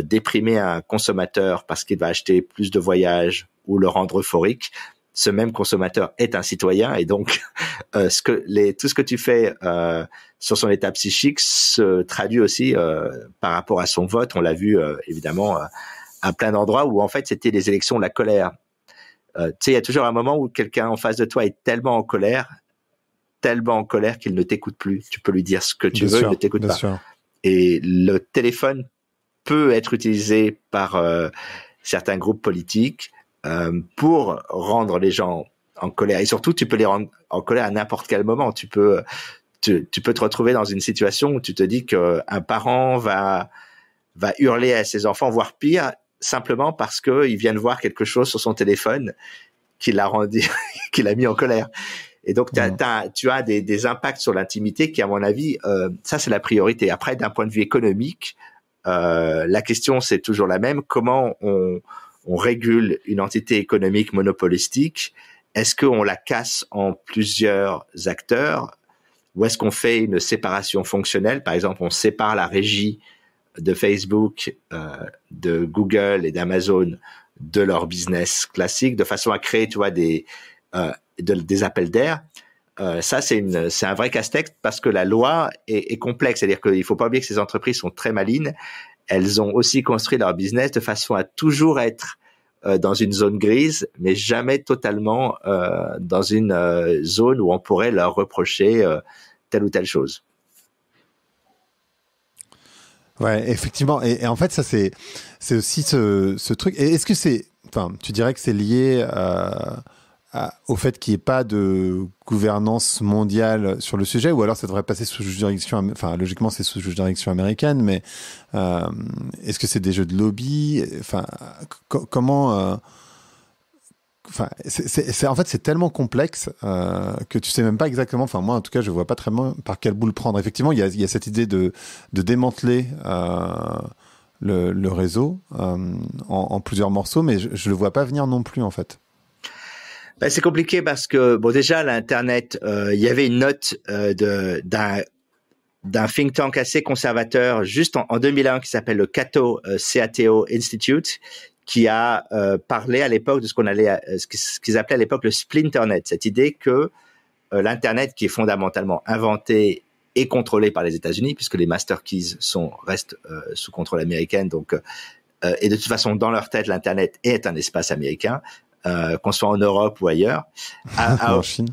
déprimer un consommateur parce qu'il va acheter plus de voyages ou le rendre euphorique, ce même consommateur est un citoyen, et donc tout ce que tu fais sur son état psychique se traduit aussi par rapport à son vote. On l'a vu évidemment à plein d'endroits où en fait c'était les élections de la colère. Tu sais, il y a toujours un moment où quelqu'un en face de toi est tellement en colère qu'il ne t'écoute plus. Tu peux lui dire ce que tu veux, il ne t'écoute pas. Sûr. Et le téléphone peut être utilisé par certains groupes politiques pour rendre les gens en colère. Et surtout, tu peux les rendre en colère à n'importe quel moment. Tu peux te retrouver dans une situation où tu te dis qu'un parent va hurler à ses enfants, voire pire, simplement parce qu'il vient de voir quelque chose sur son téléphone qui l'a mis en colère. Et donc, tu as des impacts sur l'intimité qui, à mon avis, ça, c'est la priorité. Après, d'un point de vue économique, la question, c'est toujours la même. Comment on régule une entité économique monopolistique? Est-ce qu'on la casse en plusieurs acteurs, ou est-ce qu'on fait une séparation fonctionnelle? Par exemple, on sépare la régie de Facebook, de Google et d'Amazon de leur business classique, de façon à créer, tu vois, des appels d'air. Ça, c'est un vrai casse-tête, parce que la loi est complexe. C'est-à-dire qu'il faut pas oublier que ces entreprises sont très malines. Elles ont aussi construit leur business de façon à toujours être dans une zone grise, mais jamais totalement dans une zone où on pourrait leur reprocher telle ou telle chose. Ouais, effectivement. Et en fait, ça, c'est aussi ce truc. Et est-ce que tu dirais que c'est lié au fait qu'il n'y ait pas de gouvernance mondiale sur le sujet, ou alors ça devrait passer sous juridiction, enfin, logiquement, c'est sous juridiction américaine, mais est-ce que c'est des jeux de lobby? Enfin, comment... en fait, c'est tellement complexe que tu sais même pas exactement. Enfin, moi, en tout cas, je vois pas très bien par quel bout le prendre. Effectivement, il y a cette idée de démanteler le réseau en plusieurs morceaux, mais je le vois pas venir non plus, en fait. Ben, c'est compliqué parce que déjà l'Internet, il y avait une note d'un think tank assez conservateur juste en 2001 qui s'appelle le Cato Institute, qui a parlé à l'époque de ce qu'ils appelaient à l'époque le splinternet, cette idée que l'Internet, qui est fondamentalement inventé et contrôlé par les États-Unis, puisque les master keys restent sous contrôle américain, donc et de toute façon dans leur tête l'Internet est un espace américain, qu'on soit en Europe ou ailleurs. En Chine.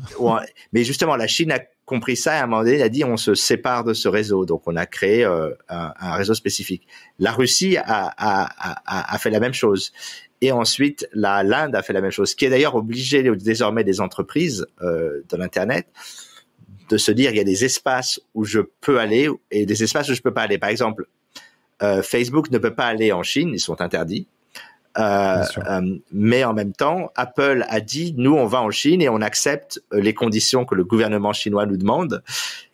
Mais justement, la Chine a compris ça, et à un moment donné, elle a dit on se sépare de ce réseau, donc on a créé un réseau spécifique. La Russie a fait la même chose, et ensuite l'Inde a fait la même chose, ce qui est d'ailleurs obligé désormais des entreprises de l'internet de se dire il y a des espaces où je peux aller et des espaces où je peux pas aller. Par exemple, Facebook ne peut pas aller en Chine, ils sont interdits. Mais en même temps, Apple a dit, nous, on va en Chine et on accepte les conditions que le gouvernement chinois nous demande,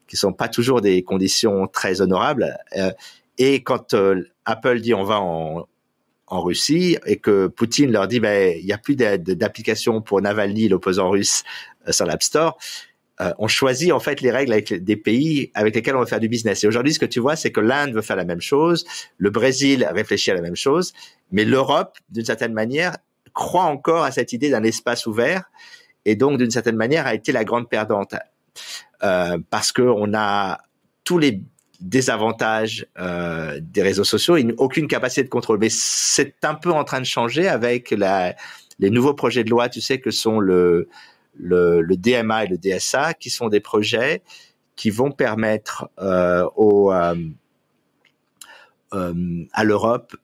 qui sont pas toujours des conditions très honorables. Et quand Apple dit, on va en Russie, et que Poutine leur dit, ben, il y a plus d'application pour Navalny, l'opposant russe, sur l'App Store. On choisit en fait les règles avec des pays avec lesquels on veut faire du business. Et aujourd'hui, ce que tu vois, c'est que l'Inde veut faire la même chose, le Brésil réfléchit à la même chose, mais l'Europe, d'une certaine manière, croit encore à cette idée d'un espace ouvert, et donc d'une certaine manière a été la grande perdante, parce que on a tous les désavantages des réseaux sociaux et aucune capacité de contrôle. Mais c'est un peu en train de changer avec les nouveaux projets de loi, tu sais, que sont le DMA et le DSA, qui sont des projets qui vont permettre à l'Europe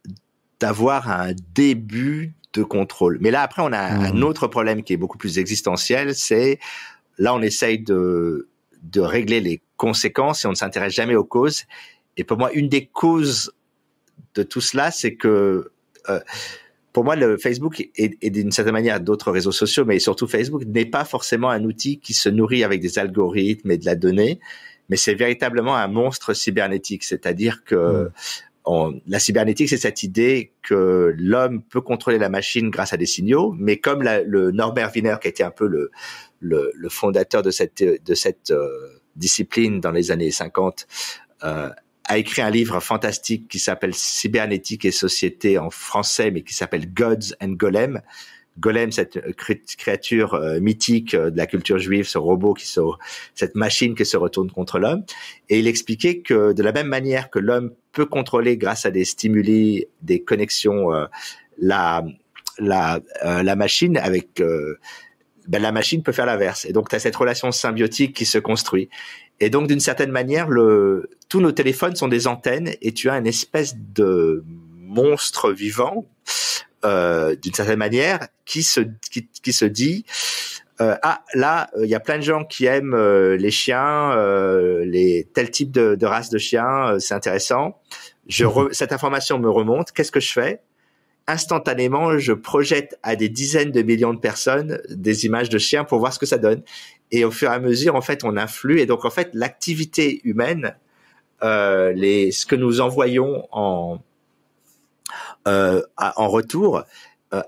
d'avoir un début de contrôle. Mais là, après, on a un autre problème qui est beaucoup plus existentiel, c'est là, on essaye de régler les conséquences et on ne s'intéresse jamais aux causes. Et pour moi, une des causes de tout cela, c'est que pour moi, le Facebook et d'une certaine manière d'autres réseaux sociaux, mais surtout Facebook, n'est pas forcément un outil qui se nourrit avec des algorithmes et de la donnée, mais c'est véritablement un monstre cybernétique. C'est-à-dire que la cybernétique, c'est cette idée que l'homme peut contrôler la machine grâce à des signaux, mais comme le Norbert Wiener, qui était un peu le fondateur de cette discipline dans les années 50, a écrit un livre fantastique qui s'appelle Cybernétique et société en français, mais qui s'appelle Gods and Golem. Golem, cette créature mythique de la culture juive, ce robot cette machine qui se retourne contre l'homme. Et il expliquait que de la même manière que l'homme peut contrôler grâce à des stimuli, des connexions, la machine avec, la machine peut faire l'inverse. Et donc, tu as cette relation symbiotique qui se construit. Et donc, d'une certaine manière, tous nos téléphones sont des antennes et tu as une espèce de monstre vivant, d'une certaine manière, qui se dit, là, il y a plein de gens qui aiment les chiens, tel type de race de chiens, c'est intéressant. Cette information me remonte. Qu'est-ce que je fais? Instantanément, je projette à des dizaines de millions de personnes des images de chiens pour voir ce que ça donne. Et au fur et à mesure, en fait, on influe. Et donc, en fait, l'activité humaine, ce que nous envoyons en retour,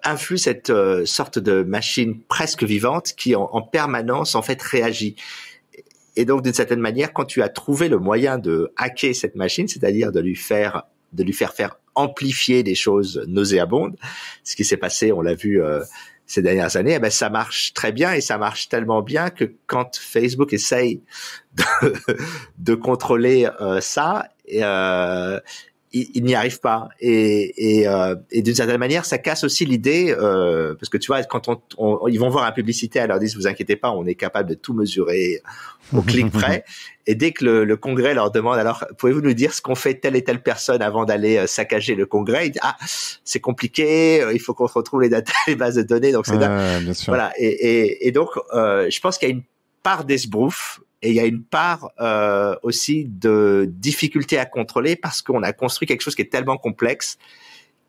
influe cette sorte de machine presque vivante qui, en permanence, en fait, réagit. Et donc, d'une certaine manière, quand tu as trouvé le moyen de hacker cette machine, c'est-à-dire de lui faire faire amplifier des choses nauséabondes, ce qui s'est passé, on l'a vu ces dernières années, ça marche très bien et ça marche tellement bien que quand Facebook essaye de contrôler ça, il n'y arrive pas. Et d'une certaine manière, ça casse aussi l'idée, parce que tu vois, quand ils vont voir la publicité, elle leur dit, vous inquiétez pas, on est capable de tout mesurer au clic près. Et dès que le Congrès leur demande, alors, pouvez-vous nous dire ce qu'ont fait telle et telle personne avant d'aller saccager le Congrès? Ils disent, c'est compliqué, il faut qu'on retrouve les bases de données, donc c'est bien sûr. Voilà. Et donc, je pense qu'il y a une part d'esbrouf, et il y a une part aussi de difficulté à contrôler parce qu'on a construit quelque chose qui est tellement complexe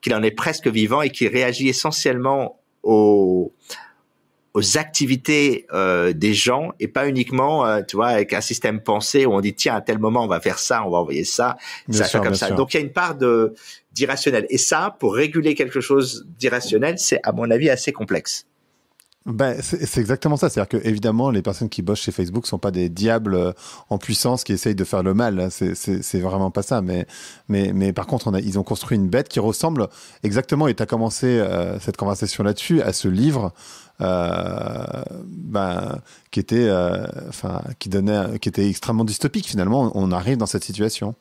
qu'il en est presque vivant et qui réagit essentiellement aux activités des gens et pas uniquement, tu vois, avec un système pensé où on dit tiens à tel moment on va faire ça, on va envoyer ça, ça fait comme ça. Donc il y a une part d'irrationnel. Et ça, pour réguler quelque chose d'irrationnel, c'est à mon avis assez complexe. C'est exactement ça. C'est-à-dire que évidemment, les personnes qui bossent chez Facebook sont pas des diables en puissance qui essayent de faire le mal. C'est vraiment pas ça. Mais par contre, ils ont construit une bête qui ressemble exactement. Et t'as commencé cette conversation là-dessus à ce livre qui était, qui était extrêmement dystopique. Finalement, on arrive dans cette situation.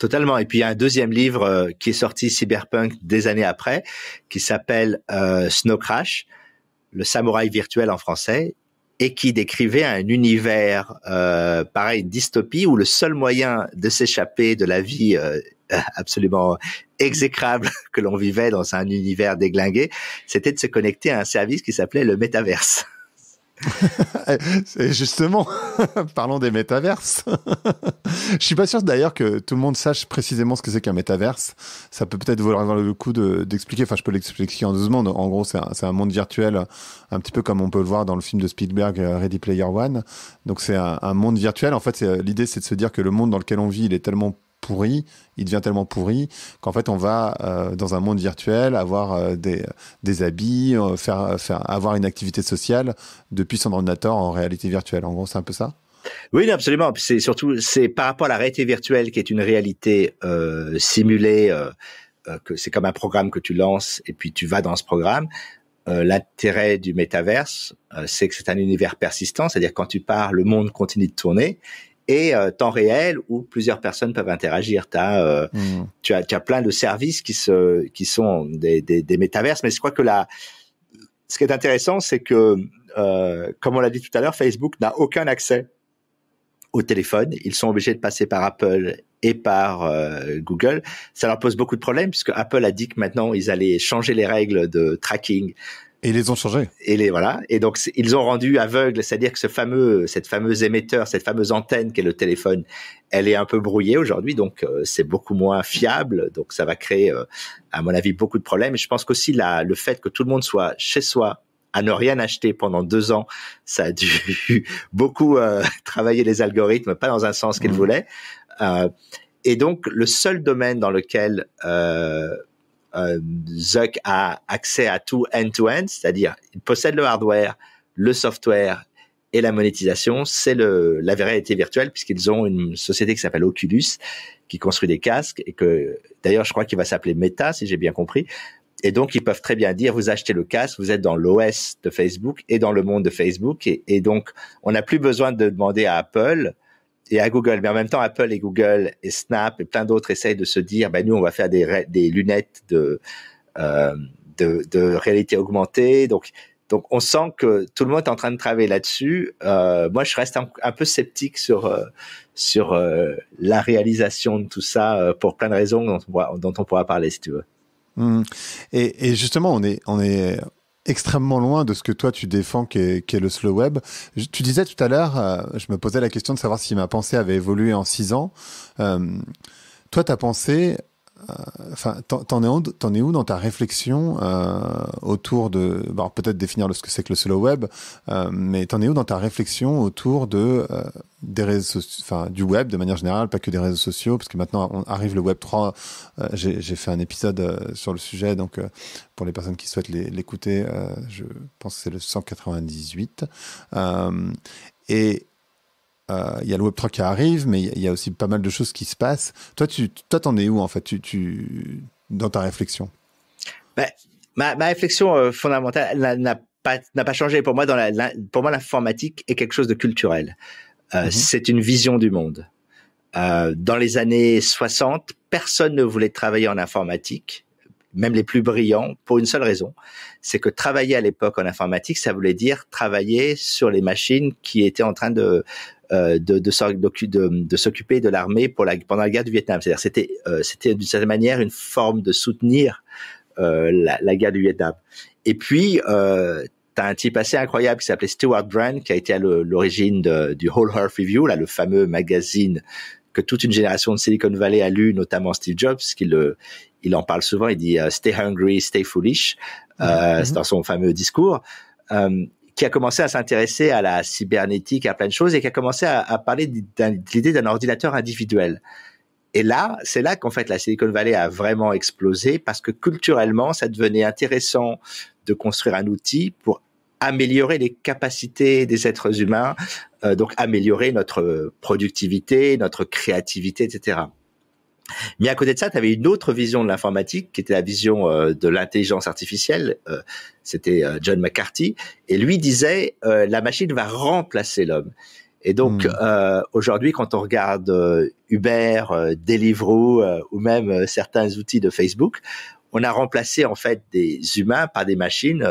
Totalement. Et puis il y a un deuxième livre qui est sorti, Cyberpunk, des années après, qui s'appelle Snow Crash, le samouraï virtuel en français, et qui décrivait un univers, pareil, une dystopie, où le seul moyen de s'échapper de la vie absolument exécrable que l'on vivait dans un univers déglingué, c'était de se connecter à un service qui s'appelait le métaverse. Et justement, parlons des métaverses. Je suis pas sûr d'ailleurs que tout le monde sache précisément ce que c'est qu'un métaverse. Ça peut peut-être valoir le coup d'expliquer. Enfin, je peux l'expliquer en 2 secondes. En gros, c'est un monde virtuel, un petit peu comme on peut le voir dans le film de Spielberg, Ready Player One. Donc, c'est un monde virtuel. En fait, l'idée, c'est de se dire que le monde dans lequel on vit, il est tellement pourri, il devient tellement pourri qu'en fait on va dans un monde virtuel avoir des habits, avoir une activité sociale depuis son ordinateur en réalité virtuelle. En gros, c'est un peu ça. Oui, absolument. C'est par rapport à la réalité virtuelle qui est une réalité simulée, que c'est comme un programme que tu lances et puis tu vas dans ce programme. L'intérêt du métaverse, c'est que c'est un univers persistant, c'est-à-dire quand tu pars, le monde continue de tourner. Et temps réel où plusieurs personnes peuvent interagir. Tu as plein de services qui sont des métaverses, mais je crois que ce qui est intéressant, c'est que comme on l'a dit tout à l'heure, Facebook n'a aucun accès au téléphone. Ils sont obligés de passer par Apple et par Google. Ça leur pose beaucoup de problèmes puisque Apple a dit que maintenant ils allaient changer les règles de tracking. Et ils les ont changés. Voilà. Et donc, ils ont rendu aveugle, c'est-à-dire que cette fameuse émetteur, cette fameuse antenne qu'est le téléphone, elle est un peu brouillée aujourd'hui. Donc, c'est beaucoup moins fiable. Donc, ça va créer, à mon avis, beaucoup de problèmes. Et je pense qu'aussi, le fait que tout le monde soit chez soi, à ne rien acheter pendant 2 ans, ça a dû beaucoup travailler les algorithmes, pas dans un sens qu'ils voulaient. Et donc, le seul domaine dans lequel Zuck a accès à tout end-to-end, c'est-à-dire il possède le hardware, le software et la monétisation, c'est la réalité virtuelle puisqu'ils ont une société qui s'appelle Oculus qui construit des casques et que d'ailleurs je crois qu'il va s'appeler Meta si j'ai bien compris. Et donc ils peuvent très bien dire vous achetez le casque, vous êtes dans l'OS de Facebook et dans le monde de Facebook et donc on n'a plus besoin de demander à Apple et à Google, mais en même temps, Apple et Google et Snap et plein d'autres essayent de se dire, nous, on va faire des lunettes de réalité augmentée. Donc, on sent que tout le monde est en train de travailler là-dessus. Moi, je reste un peu sceptique sur la réalisation de tout ça pour plein de raisons dont on pourra parler si tu veux. Et justement, on est extrêmement loin de ce que toi tu défends qu'est le slow web. Tu disais tout à l'heure, je me posais la question de savoir si ma pensée avait évolué en 6 ans. Toi, ta pensée, t'en es où dans ta réflexion autour de, peut-être définir ce que c'est que le slow web, mais t'en es où dans ta réflexion autour des réseaux, du web de manière générale, pas que des réseaux sociaux, parce que maintenant arrive le Web 3. J'ai fait un épisode sur le sujet, donc pour les personnes qui souhaitent l'écouter, je pense que c'est le 198. Et il y a le Web 3 qui arrive, mais il y a aussi pas mal de choses qui se passent. Toi, t'en es où en fait, dans ta réflexion? Ma réflexion fondamentale n'a pas changé. Pour moi, pour moi, l'informatique est quelque chose de culturel. C'est une vision du monde. Dans les années 60, personne ne voulait travailler en informatique, même les plus brillants, pour une seule raison. C'est que travailler à l'époque en informatique, ça voulait dire travailler sur les machines qui étaient en train de s'occuper de l'armée pendant la guerre du Vietnam. C'est-à-dire, c'était d'une certaine manière une forme de soutenir la guerre du Vietnam. Et puis, t'as un type assez incroyable qui s'appelait Stewart Brand, qui a été à l'origine du Whole Earth Review, là, le fameux magazine que toute une génération de Silicon Valley a lu, notamment Steve Jobs, il en parle souvent, il dit Stay hungry, stay foolish, c'est dans son fameux discours, qui a commencé à s'intéresser à la cybernétique, à plein de choses, et qui a commencé à parler de l'idée d'un ordinateur individuel. Et là, c'est là qu'en fait la Silicon Valley a vraiment explosé, parce que culturellement, ça devenait intéressant de construire un outil pour améliorer les capacités des êtres humains, donc améliorer notre productivité, notre créativité, etc. Mais à côté de ça, tu avais une autre vision de l'informatique, qui était la vision de l'intelligence artificielle. C'était John McCarthy, et lui disait la machine va remplacer l'homme. Et donc aujourd'hui, quand on regarde Uber, Deliveroo ou même certains outils de Facebook, on a remplacé en fait des humains par des machines.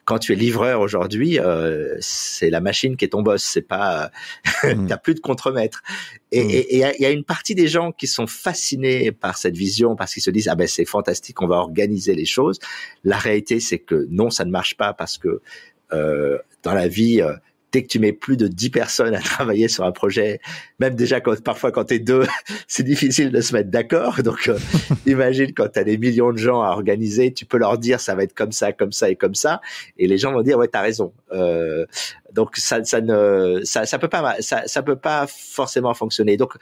Quand tu es livreur aujourd'hui, c'est la machine qui est ton boss, c'est pas, t'as plus de contremaître. Et il y a une partie des gens qui sont fascinés par cette vision parce qu'ils se disent c'est fantastique, on va organiser les choses. La réalité, c'est que non, ça ne marche pas parce que dans la vie, dès que tu mets plus de 10 personnes à travailler sur un projet, même déjà parfois quand t'es deux, c'est difficile de se mettre d'accord. Donc, imagine quand t'as des millions de gens à organiser, tu peux leur dire ça va être comme ça et comme ça, et les gens vont dire ouais t'as raison. Donc ça peut pas forcément fonctionner. Donc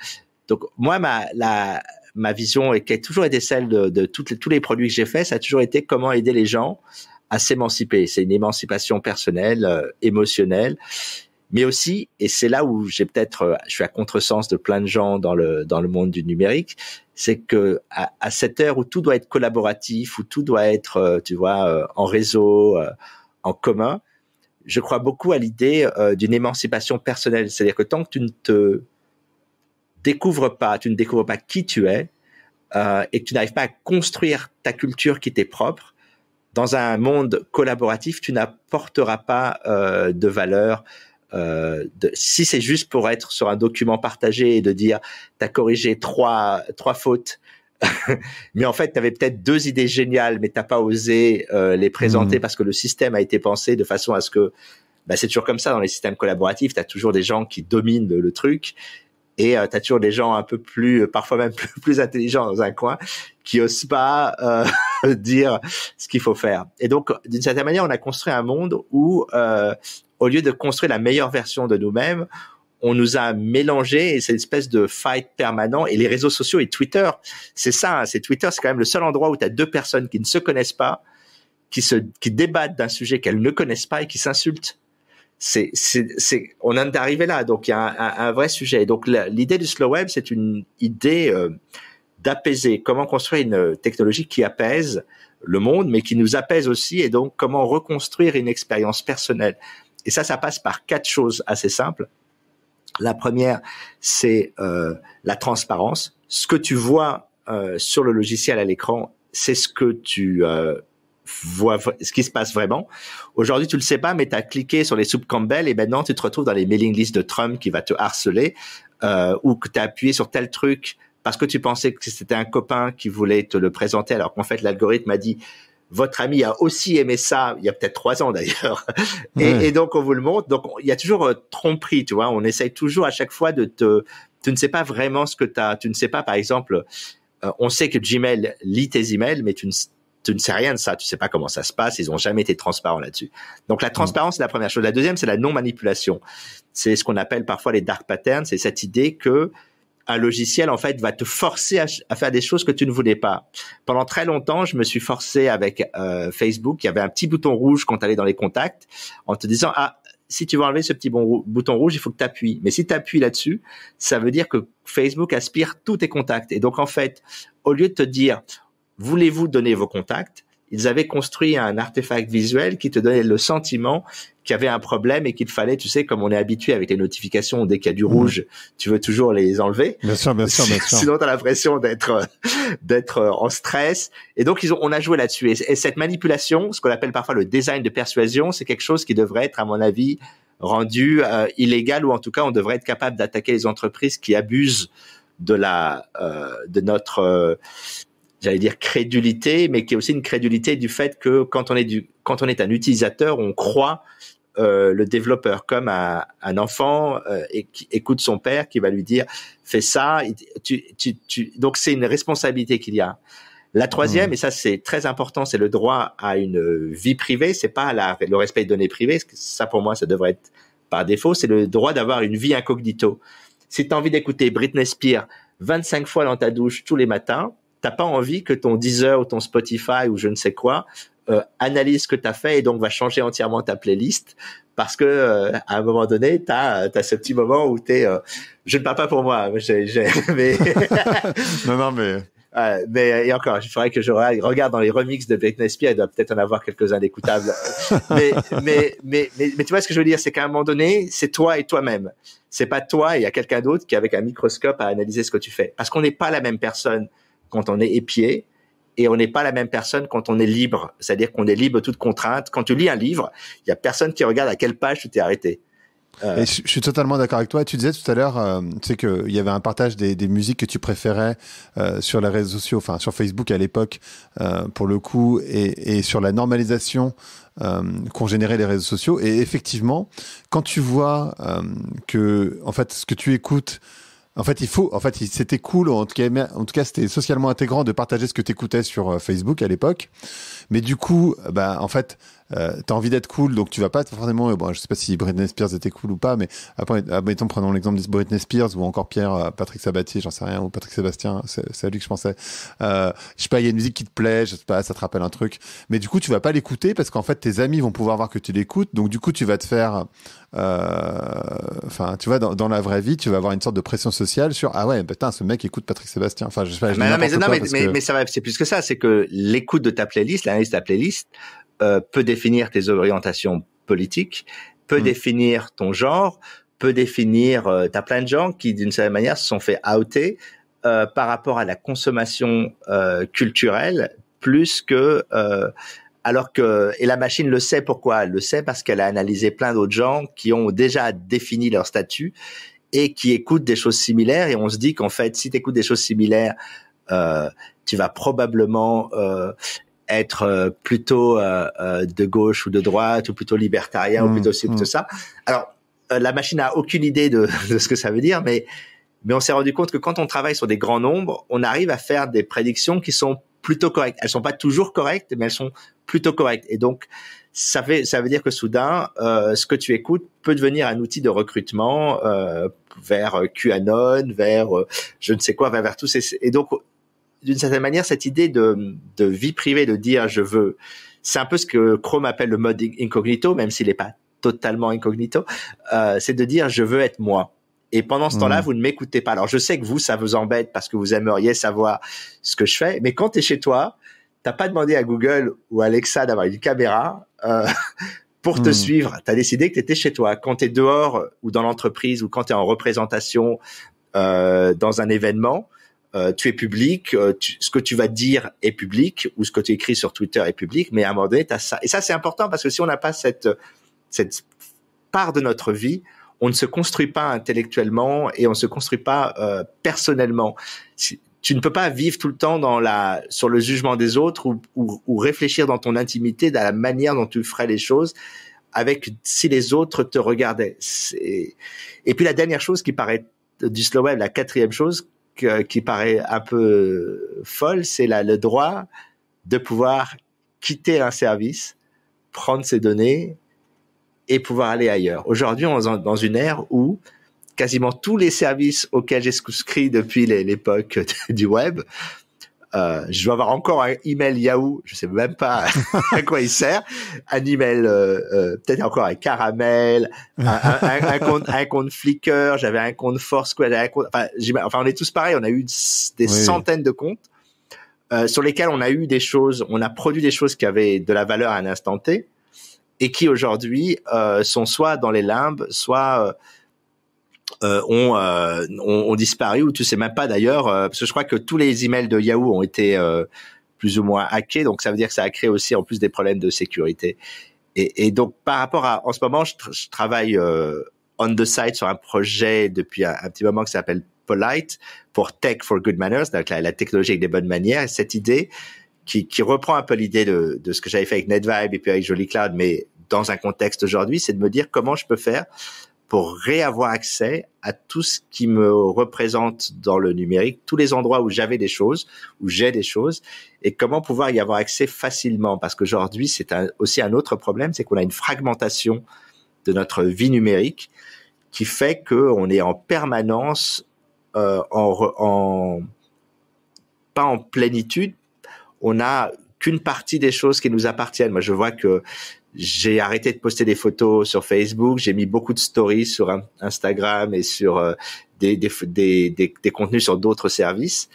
moi ma vision et qui a toujours été celle de tous les produits que j'ai faits, ça a toujours été comment aider les gens à s'émanciper. C'est une émancipation personnelle, émotionnelle, mais aussi, et c'est là où je suis à contresens de plein de gens dans le monde du numérique, c'est que à cette heure où tout doit être collaboratif, où tout doit être, en réseau, en commun, je crois beaucoup à l'idée d'une émancipation personnelle. C'est-à-dire que tant que tu ne découvres pas qui tu es, et que tu n'arrives pas à construire ta culture qui t'est propre, dans un monde collaboratif, tu n'apporteras pas de valeur. Si c'est juste pour être sur un document partagé et de dire t'as corrigé trois fautes, mais en fait t'avais peut-être 2 idées géniales, mais t'as pas osé les présenter parce que le système a été pensé de façon à ce que, c'est toujours comme ça dans les systèmes collaboratifs, t'as toujours des gens qui dominent le truc. Et t'as toujours des gens un peu plus, parfois même plus intelligents dans un coin, qui osent pas dire ce qu'il faut faire. Et donc, d'une certaine manière, on a construit un monde où, au lieu de construire la meilleure version de nous-mêmes, on nous a mélangé, et c'est une espèce de fight permanent. Et les réseaux sociaux et Twitter, c'est ça. C'est Twitter, c'est quand même le seul endroit où t'as 2 personnes qui ne se connaissent pas, qui débattent d'un sujet qu'elles ne connaissent pas et qui s'insultent. On en est arrivé là, donc il y a un vrai sujet. Donc l'idée du slow web, c'est une idée d'apaiser. Comment construire une technologie qui apaise le monde, mais qui nous apaise aussi, et donc comment reconstruire une expérience personnelle. Et ça passe par 4 choses assez simples. La première, c'est la transparence. Ce que tu vois sur le logiciel à l'écran, c'est ce que tu vois, ce qui se passe vraiment. Aujourd'hui, tu le sais pas, mais tu as cliqué sur les soupes Campbell et maintenant tu te retrouves dans les mailing lists de Trump qui va te harceler, ou que tu as appuyé sur tel truc parce que tu pensais que c'était un copain qui voulait te le présenter, alors qu'en fait l'algorithme a dit votre ami a aussi aimé ça il y a peut-être 3 ans d'ailleurs. Et donc on vous le montre. Donc il y a toujours tromperie, tu vois. On essaye toujours à chaque fois tu ne sais pas vraiment ce que tu ne sais pas, par exemple, on sait que Gmail lit tes emails, mais tu ne sais rien de ça, tu sais pas comment ça se passe, ils ont jamais été transparents là-dessus. Donc la transparence, c'est la première chose. La deuxième, c'est la non-manipulation. C'est ce qu'on appelle parfois les dark patterns, c'est cette idée que un logiciel, en fait, va te forcer à faire des choses que tu ne voulais pas. Pendant très longtemps, je me suis forcé avec Facebook, il y avait un petit bouton rouge quand tu allais dans les contacts, en te disant, si tu veux enlever ce petit bouton rouge, il faut que tu appuies. Mais si tu appuies là-dessus, ça veut dire que Facebook aspire tous tes contacts. Et donc, en fait, au lieu de te dire, voulez-vous donner vos contacts, ils avaient construit un artefact visuel qui te donnait le sentiment qu'il y avait un problème et qu'il fallait, tu sais, comme on est habitué avec les notifications, dès qu'il y a du rouge, tu veux toujours les enlever. Bien sûr. Sinon, tu as l'impression d'être en stress. Et donc, on a joué là-dessus. Et cette manipulation, ce qu'on appelle parfois le design de persuasion, c'est quelque chose qui devrait être, à mon avis, rendu illégal, ou en tout cas, on devrait être capable d'attaquer les entreprises qui abusent de notre j'allais dire crédulité, mais qui est aussi une crédulité du fait que quand on est un utilisateur, on croit le développeur comme un enfant et qui écoute son père qui va lui dire fais ça. Donc c'est une responsabilité qu'il y a. La troisième, et ça c'est très important, c'est le droit à une vie privée. C'est pas le respect des données privées. Ça pour moi, ça devrait être par défaut. C'est le droit d'avoir une vie incognito. Si tu as envie d'écouter Britney Spears 25 fois dans ta douche tous les matins, t'as pas envie que ton Deezer ou ton Spotify ou je ne sais quoi analyse ce que t'as fait et donc va changer entièrement ta playlist parce que à un moment donné t'as ce petit moment où je ne parle pas pour moi, mais mais et encore, il faudrait que je regarde dans les remixes de Britney Spears, il doit peut-être en avoir quelques-uns d'écoutables. mais tu vois ce que je veux dire, c'est qu'à un moment donné, c'est toi et toi-même. C'est pas toi et il y a quelqu'un d'autre qui avec un microscope à analyser ce que tu fais. Parce qu'on n'est pas la même personne quand on est épié et on n'est pas la même personne quand on est libre. C'est-à-dire qu'on est libre de toute contrainte. Quand tu lis un livre, il y a personne qui regarde à quelle page tu t'es arrêté. Et je suis totalement d'accord avec toi. Tu disais tout à l'heure, tu sais qu'il y avait un partage des musiques que tu préférais sur les réseaux sociaux, enfin sur Facebook à l'époque, pour le coup, et sur la normalisation qu'ont généré les réseaux sociaux. Et effectivement, quand tu vois que, en fait, ce que tu écoutes, en fait, c'était cool, en tout cas, c'était socialement intégrant de partager ce que tu écoutais sur Facebook à l'époque. Mais du coup, bah, en fait, t'as envie d'être cool, donc tu vas pas forcément, bon, je sais pas si Britney Spears était cool ou pas, mais après, admettons, prenons l'exemple de Britney Spears ou encore Patrick Sabatier, j'en sais rien, ou Patrick Sébastien, c'est à lui que je pensais. Je sais pas, il y a une musique qui te plaît, je sais pas, ça te rappelle un truc. Mais du coup, tu vas pas l'écouter parce qu'en fait, tes amis vont pouvoir voir que tu l'écoutes, donc du coup, tu vas te faire, enfin, tu vois, dans la vraie vie, tu vas avoir une sorte de pression sociale sur, ah ouais, putain, ce mec écoute Patrick Sébastien. Enfin, je sais pas, mais ça va, c'est plus que ça, c'est que l'écoute de ta playlist, l'analyse de ta playlist, peut définir tes orientations politiques, peut définir ton genre, peut définir, t'as plein de gens qui, d'une certaine manière, se sont fait outer, par rapport à la consommation, culturelle, plus que, alors que, et la machine le sait pourquoi? Elle le sait parce qu'elle a analysé plein d'autres gens qui ont déjà défini leur statut et qui écoutent des choses similaires, et on se dit qu'en fait, si tu écoutes des choses similaires, tu vas probablement, être plutôt de gauche ou de droite, ou plutôt libertarien, ou plutôt ci, plutôt ça. Alors, la machine a aucune idée de ce que ça veut dire, mais on s'est rendu compte que quand on travaille sur des grands nombres, on arrive à faire des prédictions qui sont plutôt correctes. Elles sont pas toujours correctes, mais elles sont plutôt correctes. Et donc, ça veut dire que soudain, ce que tu écoutes peut devenir un outil de recrutement vers QAnon, vers je ne sais quoi, vers tous ces... Et donc, d'une certaine manière, cette idée de vie privée, de dire je veux, c'est un peu ce que Chrome appelle le mode incognito, même s'il n'est pas totalement incognito, c'est de dire je veux être moi. Et pendant ce temps-là, vous ne m'écoutez pas. Alors je sais que vous, ça vous embête parce que vous aimeriez savoir ce que je fais, mais quand tu es chez toi, t'as pas demandé à Google ou à Alexa d'avoir une caméra pour te suivre. Tu as décidé que tu étais chez toi. Quand tu es dehors ou dans l'entreprise, ou quand tu es en représentation dans un événement, tu es public, ce que tu vas dire est public, ou ce que tu écris sur Twitter est public, mais à un moment donné, tu as ça. Et ça, c'est important parce que si on n'a pas cette part de notre vie, on ne se construit pas intellectuellement et on ne se construit pas personnellement. Tu ne peux pas vivre tout le temps sur le jugement des autres, ou réfléchir dans ton intimité à la manière dont tu ferais les choses si les autres te regardaient. Et puis la dernière chose qui paraît du slow web, la quatrième chose, qui paraît un peu folle, c'est le droit de pouvoir quitter un service, prendre ses données et pouvoir aller ailleurs. Aujourd'hui, on est dans une ère où quasiment tous les services auxquels j'ai souscrit depuis l'époque du web, je dois avoir encore un email Yahoo, je sais même pas à quoi il sert, un email peut-être encore un Caramel, un compte Flickr, j'avais un compte Foursquare, enfin on est tous pareils, on a eu des centaines de comptes sur lesquels on a produit des choses qui avaient de la valeur à un instant T et qui aujourd'hui sont soit dans les limbes, soit ont disparu, ou tu sais même pas d'ailleurs, parce que je crois que tous les emails de Yahoo ont été plus ou moins hackés, donc ça veut dire que ça a créé aussi en plus des problèmes de sécurité. Et donc par rapport en ce moment, je travaille on the side sur un projet depuis un petit moment qui s'appelle Polite, pour Tech for Good Manners, donc la technologie avec des bonnes manières. Et cette idée qui reprend un peu l'idée de ce que j'avais fait avec NetVibe et puis avec Jolly Cloud, mais dans un contexte aujourd'hui, c'est de me dire comment je peux faire pour réavoir accès à tout ce qui me représente dans le numérique, tous les endroits où j'avais des choses, où j'ai des choses, et comment pouvoir y avoir accès facilement. Parce qu'aujourd'hui, c'est aussi un autre problème, c'est qu'on a une fragmentation de notre vie numérique qui fait qu'on est en permanence pas en plénitude. On n'a qu'une partie des choses qui nous appartiennent. Moi, je vois que j'ai arrêté de poster des photos sur Facebook. J'ai mis beaucoup de stories sur Instagram et sur des contenus sur d'autres services.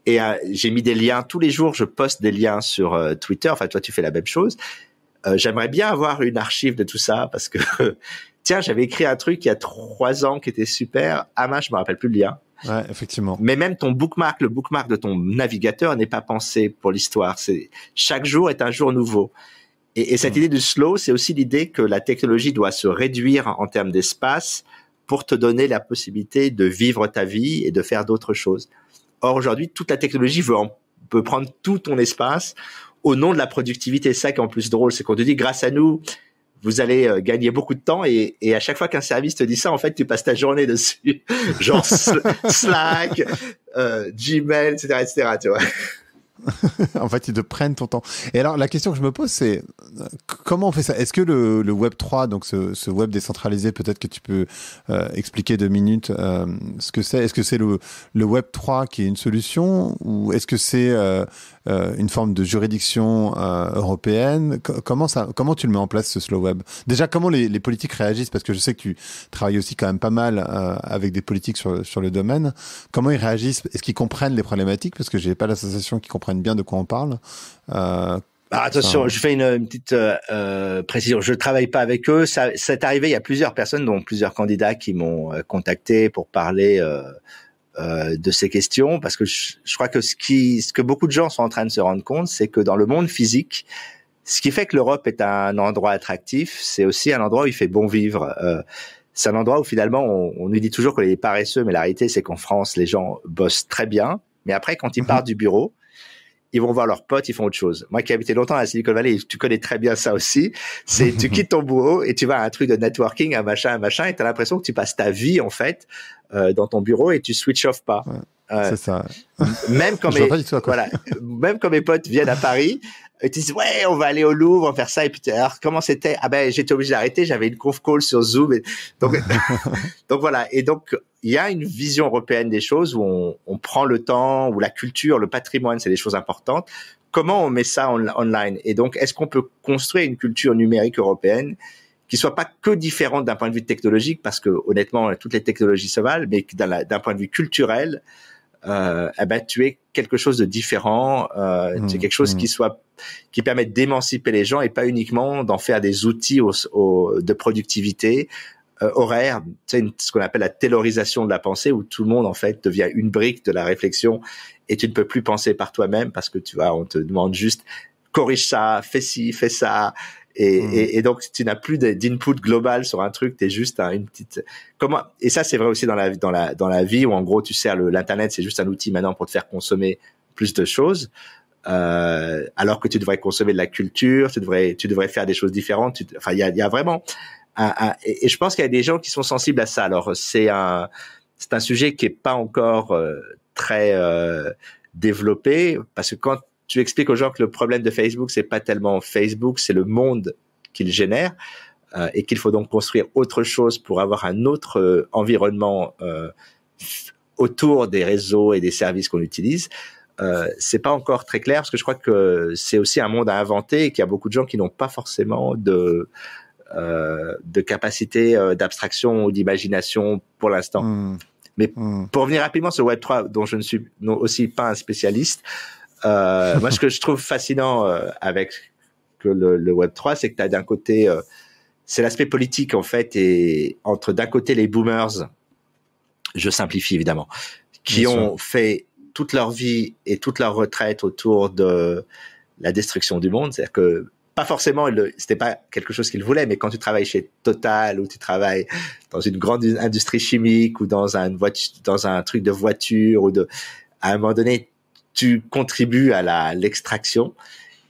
Et j'ai mis des liens. Tous les jours, je poste des liens sur Twitter. Enfin, toi, tu fais la même chose. J'aimerais bien avoir une archive de tout ça parce que, tiens, j'avais écrit un truc il y a 3 ans qui était super. Ah mince, je me rappelle plus le lien. Ouais, effectivement. Mais même le bookmark de ton navigateur n'est pas pensé pour l'histoire. Chaque jour est un jour nouveau. Et cette idée du slow, c'est aussi l'idée que la technologie doit se réduire en termes d'espace pour te donner la possibilité de vivre ta vie et de faire d'autres choses. Or, aujourd'hui, toute la technologie peut prendre tout ton espace au nom de la productivité. C'est ça qui est en plus drôle, c'est qu'on te dit, grâce à nous, vous allez gagner beaucoup de temps, et à chaque fois qu'un service te dit ça, en fait, tu passes ta journée dessus. Genre Slack, Gmail, etc., tu vois. En fait, ils te prennent ton temps. Et alors, la question que je me pose, c'est comment on fait ça? Est-ce que le Web 3, donc ce web décentralisé, peut-être que tu peux expliquer 2 minutes ce que c'est? Est-ce que c'est le Web 3 qui est une solution, ou est-ce que c'est une forme de juridiction européenne? Comment tu le mets en place, ce slow web? Déjà, comment les politiques réagissent? Parce que je sais que tu travailles aussi quand même pas mal avec des politiques sur le domaine. Comment ils réagissent? Est-ce qu'ils comprennent les problématiques? Parce que j'ai pas l'association qui comprenne bien de quoi on parle. Attention, je fais une petite précision. Je travaille pas avec eux. Ça est arrivé. Il y a plusieurs personnes, dont plusieurs candidats, qui m'ont contacté pour parler de ces questions, parce que je crois que ce que beaucoup de gens sont en train de se rendre compte, c'est que dans le monde physique, ce qui fait que l'Europe est un endroit attractif, c'est aussi un endroit où il fait bon vivre. C'est un endroit où finalement on nous dit toujours qu'on est paresseux, mais la réalité, c'est qu'en France, les gens bossent très bien, mais après, quand ils partent du bureau, ils vont voir leurs potes, ils font autre chose. Moi qui ai habité longtemps à Silicon Valley, tu connais très bien ça aussi, c'est tu quittes ton bureau et tu vas à un truc de networking, un machin, et t'as l'impression que tu passes ta vie, en fait, dans ton bureau, et tu switch off pas. Ouais, c'est ça. Même quand même quand mes potes viennent à Paris, ils disent, ouais, on va aller au Louvre, on va faire ça. Et puis, alors, comment c'était? Ah ben, j'étais obligé d'arrêter, j'avais une conf call sur Zoom. Donc, donc voilà. Et donc, il y a une vision européenne des choses où on prend le temps, où la culture, le patrimoine, c'est des choses importantes. Comment on met ça online? Et donc, est-ce qu'on peut construire une culture numérique européenne qui soit pas que différente d'un point de vue technologique, parce que, honnêtement, toutes les technologies se valent, mais d'un point de vue culturel, tu es quelque chose de différent, tu es quelque chose qui permet d'émanciper les gens, et pas uniquement d'en faire des outils de productivité horaire, tu sais, ce qu'on appelle la taylorisation de la pensée, où tout le monde, en fait, devient une brique de la réflexion, et tu ne peux plus penser par toi-même, parce que on te demande juste, corrige ça, fais ci, fais ça. Et donc, tu n'as plus d'input global sur un truc, t'es juste une petite, et ça, c'est vrai aussi dans la vie, où en gros, tu sers l'internet, c'est juste un outil maintenant pour te faire consommer plus de choses, alors que tu devrais consommer de la culture, tu devrais faire des choses différentes. Il y a vraiment et je pense qu'il y a des gens qui sont sensibles à ça. Alors, c'est un sujet qui est pas encore très développé, parce que quand tu expliques aux gens que le problème de Facebook, c'est pas tellement Facebook, c'est le monde qu'il génère, et qu'il faut donc construire autre chose pour avoir un autre environnement autour des réseaux et des services qu'on utilise. C'est pas encore très clair, parce que je crois que c'est aussi un monde à inventer, et qu'il y a beaucoup de gens qui n'ont pas forcément de capacité d'abstraction ou d'imagination pour l'instant. Mais pour revenir rapidement sur Web3, dont je ne suis aussi pas un spécialiste, moi, ce que je trouve fascinant avec le Web3, c'est que tu as d'un côté, c'est l'aspect politique, en fait, et entre d'un côté les boomers, je simplifie évidemment, qui ont fait toute leur vie et toute leur retraite autour de la destruction du monde. C'est-à-dire que pas forcément, c'était pas quelque chose qu'ils voulaient, mais quand tu travailles chez Total, ou tu travailles dans une grande industrie chimique, ou dans un truc de voiture, à un moment donné, tu contribues à l'extraction,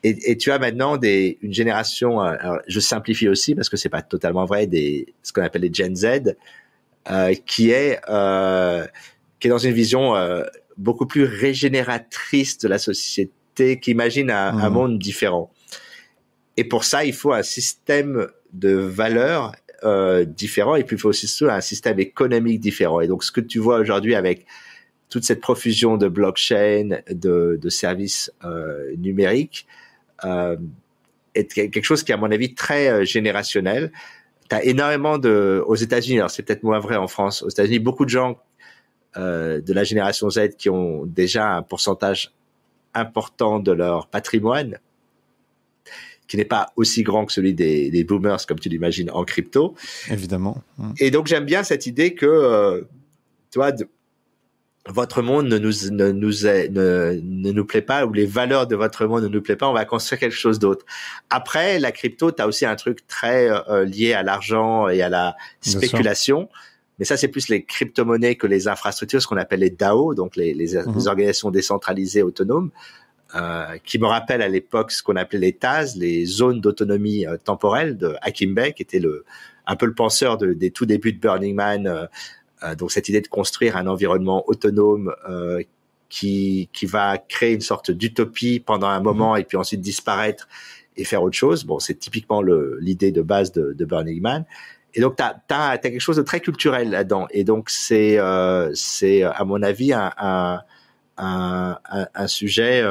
et tu as maintenant une génération, alors je simplifie aussi parce que c'est pas totalement vrai, ce qu'on appelle les Gen Z, qui est dans une vision beaucoup plus régénératrice de la société, qui imagine un monde différent. Et pour ça, il faut un système de valeurs différent, et puis il faut aussi un système économique différent. Et donc, ce que tu vois aujourd'hui avec toute cette profusion de blockchain, de services numériques, est quelque chose qui est, à mon avis, très générationnel. T'as énormément aux États-Unis, alors c'est peut-être moins vrai en France, aux États-Unis, beaucoup de gens de la génération Z qui ont déjà un pourcentage important de leur patrimoine, qui n'est pas aussi grand que celui des boomers, comme tu l'imagines, en crypto. Évidemment. Et donc, j'aime bien cette idée que, tu vois, votre monde ne nous plaît pas, ou les valeurs de votre monde ne nous plaît pas, on va construire quelque chose d'autre. Après, la crypto, t'as aussi un truc très lié à l'argent et à la spéculation. Mais ça, c'est plus les crypto-monnaies que les infrastructures, ce qu'on appelle les DAO, donc les organisations décentralisées autonomes, qui me rappellent à l'époque ce qu'on appelait les TAS, les zones d'autonomie temporelle de Hakim Bey, qui était un peu le penseur des tout débuts de Burning Man. Donc cette idée de construire un environnement autonome qui va créer une sorte d'utopie pendant un moment et puis ensuite disparaître et faire autre chose. Bon, c'est typiquement l'idée de base de Burning Man. Et donc t'as quelque chose de très culturel là-dedans. Et donc c'est à mon avis un sujet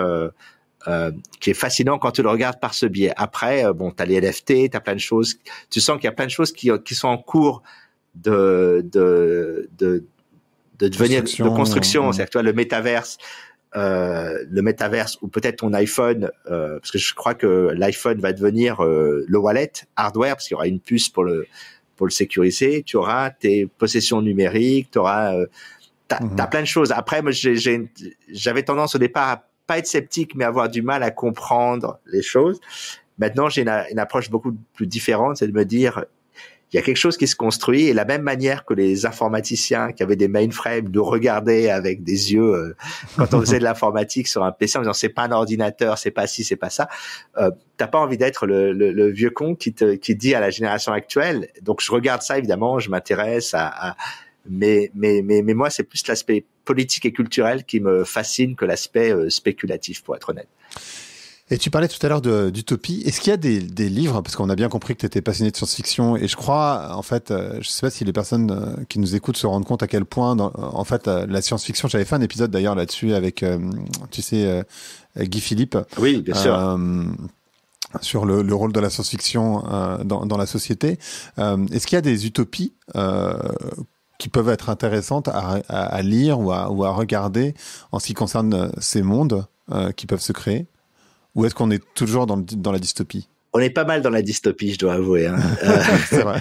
qui est fascinant quand tu le regardes par ce biais. Après, bon, t'as les NFT, t'as plein de choses. Tu sens qu'il y a plein de choses qui sont en cours de devenir de construction. C'est-à-dire que toi, le métaverse ou peut-être ton iPhone, parce que je crois que l'iPhone va devenir le wallet hardware, parce qu'il y aura une puce pour le sécuriser. Tu auras tes possessions numériques, tu auras t'as plein de choses. Après, moi, j'avais tendance au départ à pas être sceptique, mais avoir du mal à comprendre les choses. Maintenant, j'ai une approche beaucoup plus différente, c'est de me dire, il y a quelque chose qui se construit, et la même manière que les informaticiens qui avaient des mainframes nous regardaient avec des yeux quand on faisait de l'informatique sur un PC en disant c'est pas un ordinateur, c'est pas ci, c'est pas ça. T'as pas envie d'être le vieux con qui dit à la génération actuelle. Donc je regarde ça évidemment, je m'intéresse mais moi c'est plus l'aspect politique et culturel qui me fascine que l'aspect spéculatif, pour être honnête. Et tu parlais tout à l'heure d'utopie. Est-ce qu'il y a des livres, parce qu'on a bien compris que tu étais passionné de science-fiction, et je crois, en fait, je sais pas si les personnes qui nous écoutent se rendent compte à quel point, en fait, la science-fiction, j'avais fait un épisode d'ailleurs là-dessus avec, tu sais, Guy Philippe. Oui, bien sûr. Sur le rôle de la science-fiction dans la société. Est-ce qu'il y a des utopies qui peuvent être intéressantes à lire ou à regarder en ce qui concerne ces mondes qui peuvent se créer? Ou est-ce qu'on est toujours dans la dystopie? On est pas mal dans la dystopie, je dois avouer. Hein. C'est vrai.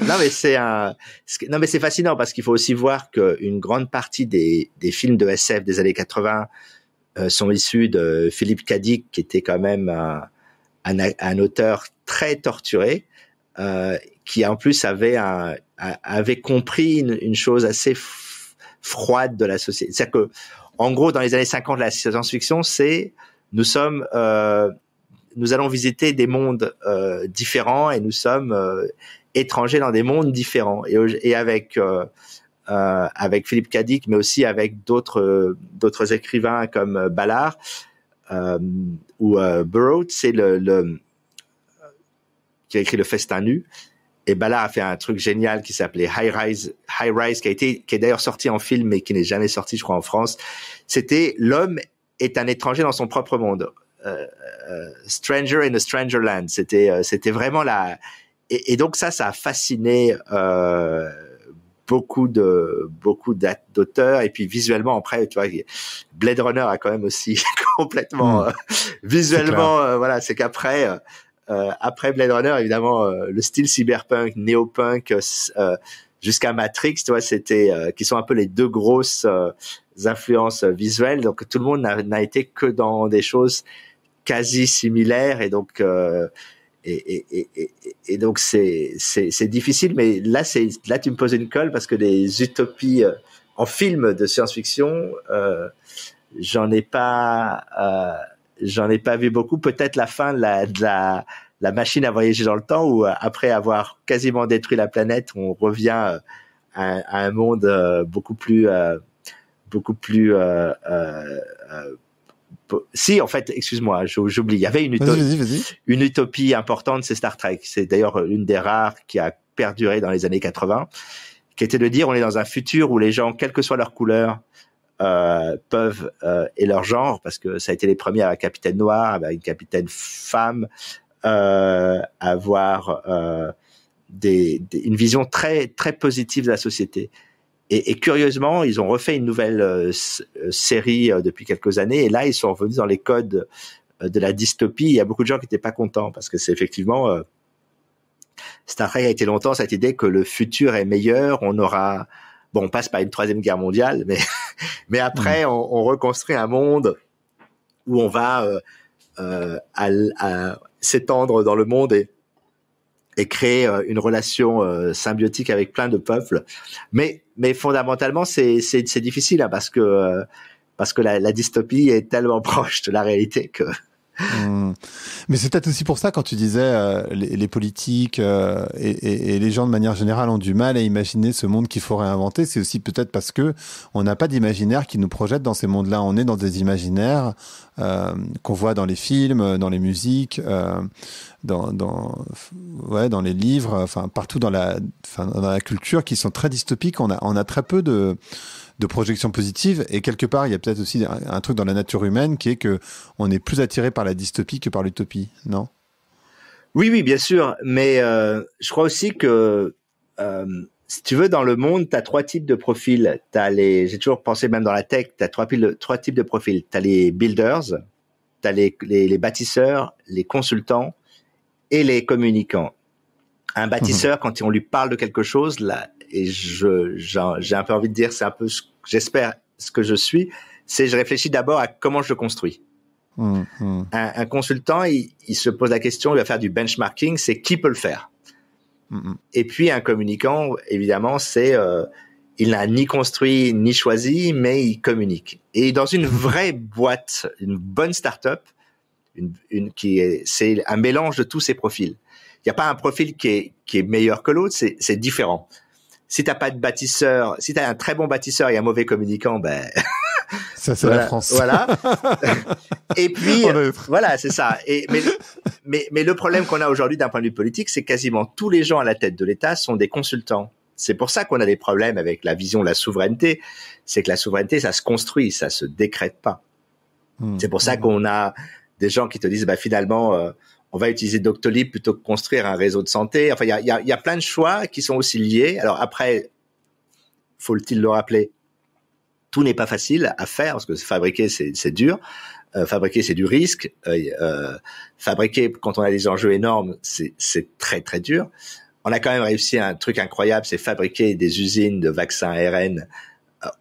Non mais c'est fascinant parce qu'il faut aussi voir qu'une grande partie des films de SF des années 80 sont issus de Philippe K. Dick, qui était quand même un auteur très torturé, qui en plus avait compris une chose assez froide de la société. C'est-à-dire que, en gros, dans les années 50, la science-fiction, nous allons visiter des mondes différents, et nous sommes étrangers dans des mondes différents. Et avec Philippe K. Dick, mais aussi avec d'autres écrivains comme Ballard ou Burroughs, c'est qui a écrit Le Festin nu. Et Ballard a fait un truc génial qui s'appelait High Rise, qui est d'ailleurs sorti en film, mais qui n'est jamais sorti, je crois, en France. C'était l'homme est un étranger dans son propre monde. Stranger in a Stranger Land. C'était vraiment et donc ça a fasciné beaucoup d'auteurs, et puis visuellement après, tu vois, Blade Runner a quand même aussi complètement visuellement, voilà, c'est qu'après Blade Runner, évidemment, le style cyberpunk, néopunk, jusqu'à Matrix, tu vois, qui sont un peu les deux grosses influences visuelles. Donc tout le monde n'a été que dans des choses quasi similaires, et donc et donc c'est difficile. Mais là tu me poses une colle, parce que les utopies en film de science-fiction, j'en ai pas vu beaucoup. Peut-être la fin de la machine à voyager dans le temps, où après avoir quasiment détruit la planète, on revient à un monde beaucoup plus si, en fait, excuse-moi, j'oublie. Il y avait une utopie importante, c'est Star Trek. C'est d'ailleurs une des rares qui a perduré dans les années 80, qui était de dire, on est dans un futur où les gens, quelle que soit leur couleur, peuvent et leur genre, parce que ça a été les premiers avec Capitaine Noir, avec une capitaine femme, avoir une vision très très positive de la société. Et curieusement, ils ont refait une nouvelle série depuis quelques années, et là ils sont revenus dans les codes de la dystopie. Il y a beaucoup de gens qui n'étaient pas contents, parce que c'est effectivement Star Trek a été longtemps cette idée que le futur est meilleur, on aura Bon, on passe par une troisième guerre mondiale, mais après, on reconstruit un monde où on va à s'étendre dans le monde et créer une relation symbiotique avec plein de peuples. Mais fondamentalement, c'est difficile, hein, parce que la dystopie est tellement proche de la réalité que... Mais c'est peut-être aussi pour ça, quand tu disais les politiques et les gens de manière générale ont du mal à imaginer ce monde qu'il faut réinventer, c'est aussi peut-être parce que on n'a pas d'imaginaire qui nous projette dans ces mondes-là. On est dans des imaginaires qu'on voit dans les films, dans les musiques, dans les livres, enfin partout dans la culture, qui sont très dystopiques. On a très peu de projection positive, et quelque part il y a peut-être aussi un truc dans la nature humaine qui est que on est plus attiré par la dystopie que par l'utopie, non? Oui, bien sûr, mais je crois aussi que si tu veux, dans le monde, tu as 3 types de profils. J'ai toujours pensé, même dans la tech, tu as 3 types de profils. Tu as les builders, tu as les bâtisseurs, les consultants et les communicants. Un bâtisseur, quand on lui parle de quelque chose, là, et j'ai un peu envie de dire, c'est un peu, j'espère, ce que je suis, c'est je réfléchis d'abord à comment je le construis. Un consultant, il se pose la question, il va faire du benchmarking, c'est qui peut le faire. Et puis un communicant, évidemment, c'est il n'a ni construit ni choisi, mais il communique. Et dans une vraie boîte, une bonne start-up, c'est un mélange de tous ces profils. Il n'y a pas un profil qui est meilleur que l'autre, c'est différent. Si t'as pas de bâtisseur, si t'as un très bon bâtisseur et un mauvais communicant, ben ça c'est la France. Voilà. Et puis voilà, c'est ça. Mais le problème qu'on a aujourd'hui d'un point de vue politique, c'est que quasiment tous les gens à la tête de l'État sont des consultants. C'est pour ça qu'on a des problèmes avec la vision de la souveraineté. C'est que la souveraineté, ça se construit, ça se décrète pas. C'est pour ça qu'on a des gens qui te disent, bah finalement, on va utiliser Doctolib plutôt que construire un réseau de santé. Enfin, il y a plein de choix qui sont aussi liés. Alors après, faut-il le rappeler, tout n'est pas facile à faire, parce que fabriquer, c'est dur. Fabriquer, c'est du risque. Fabriquer, quand on a des enjeux énormes, c'est très, très dur. On a quand même réussi un truc incroyable, c'est fabriquer des usines de vaccins ARN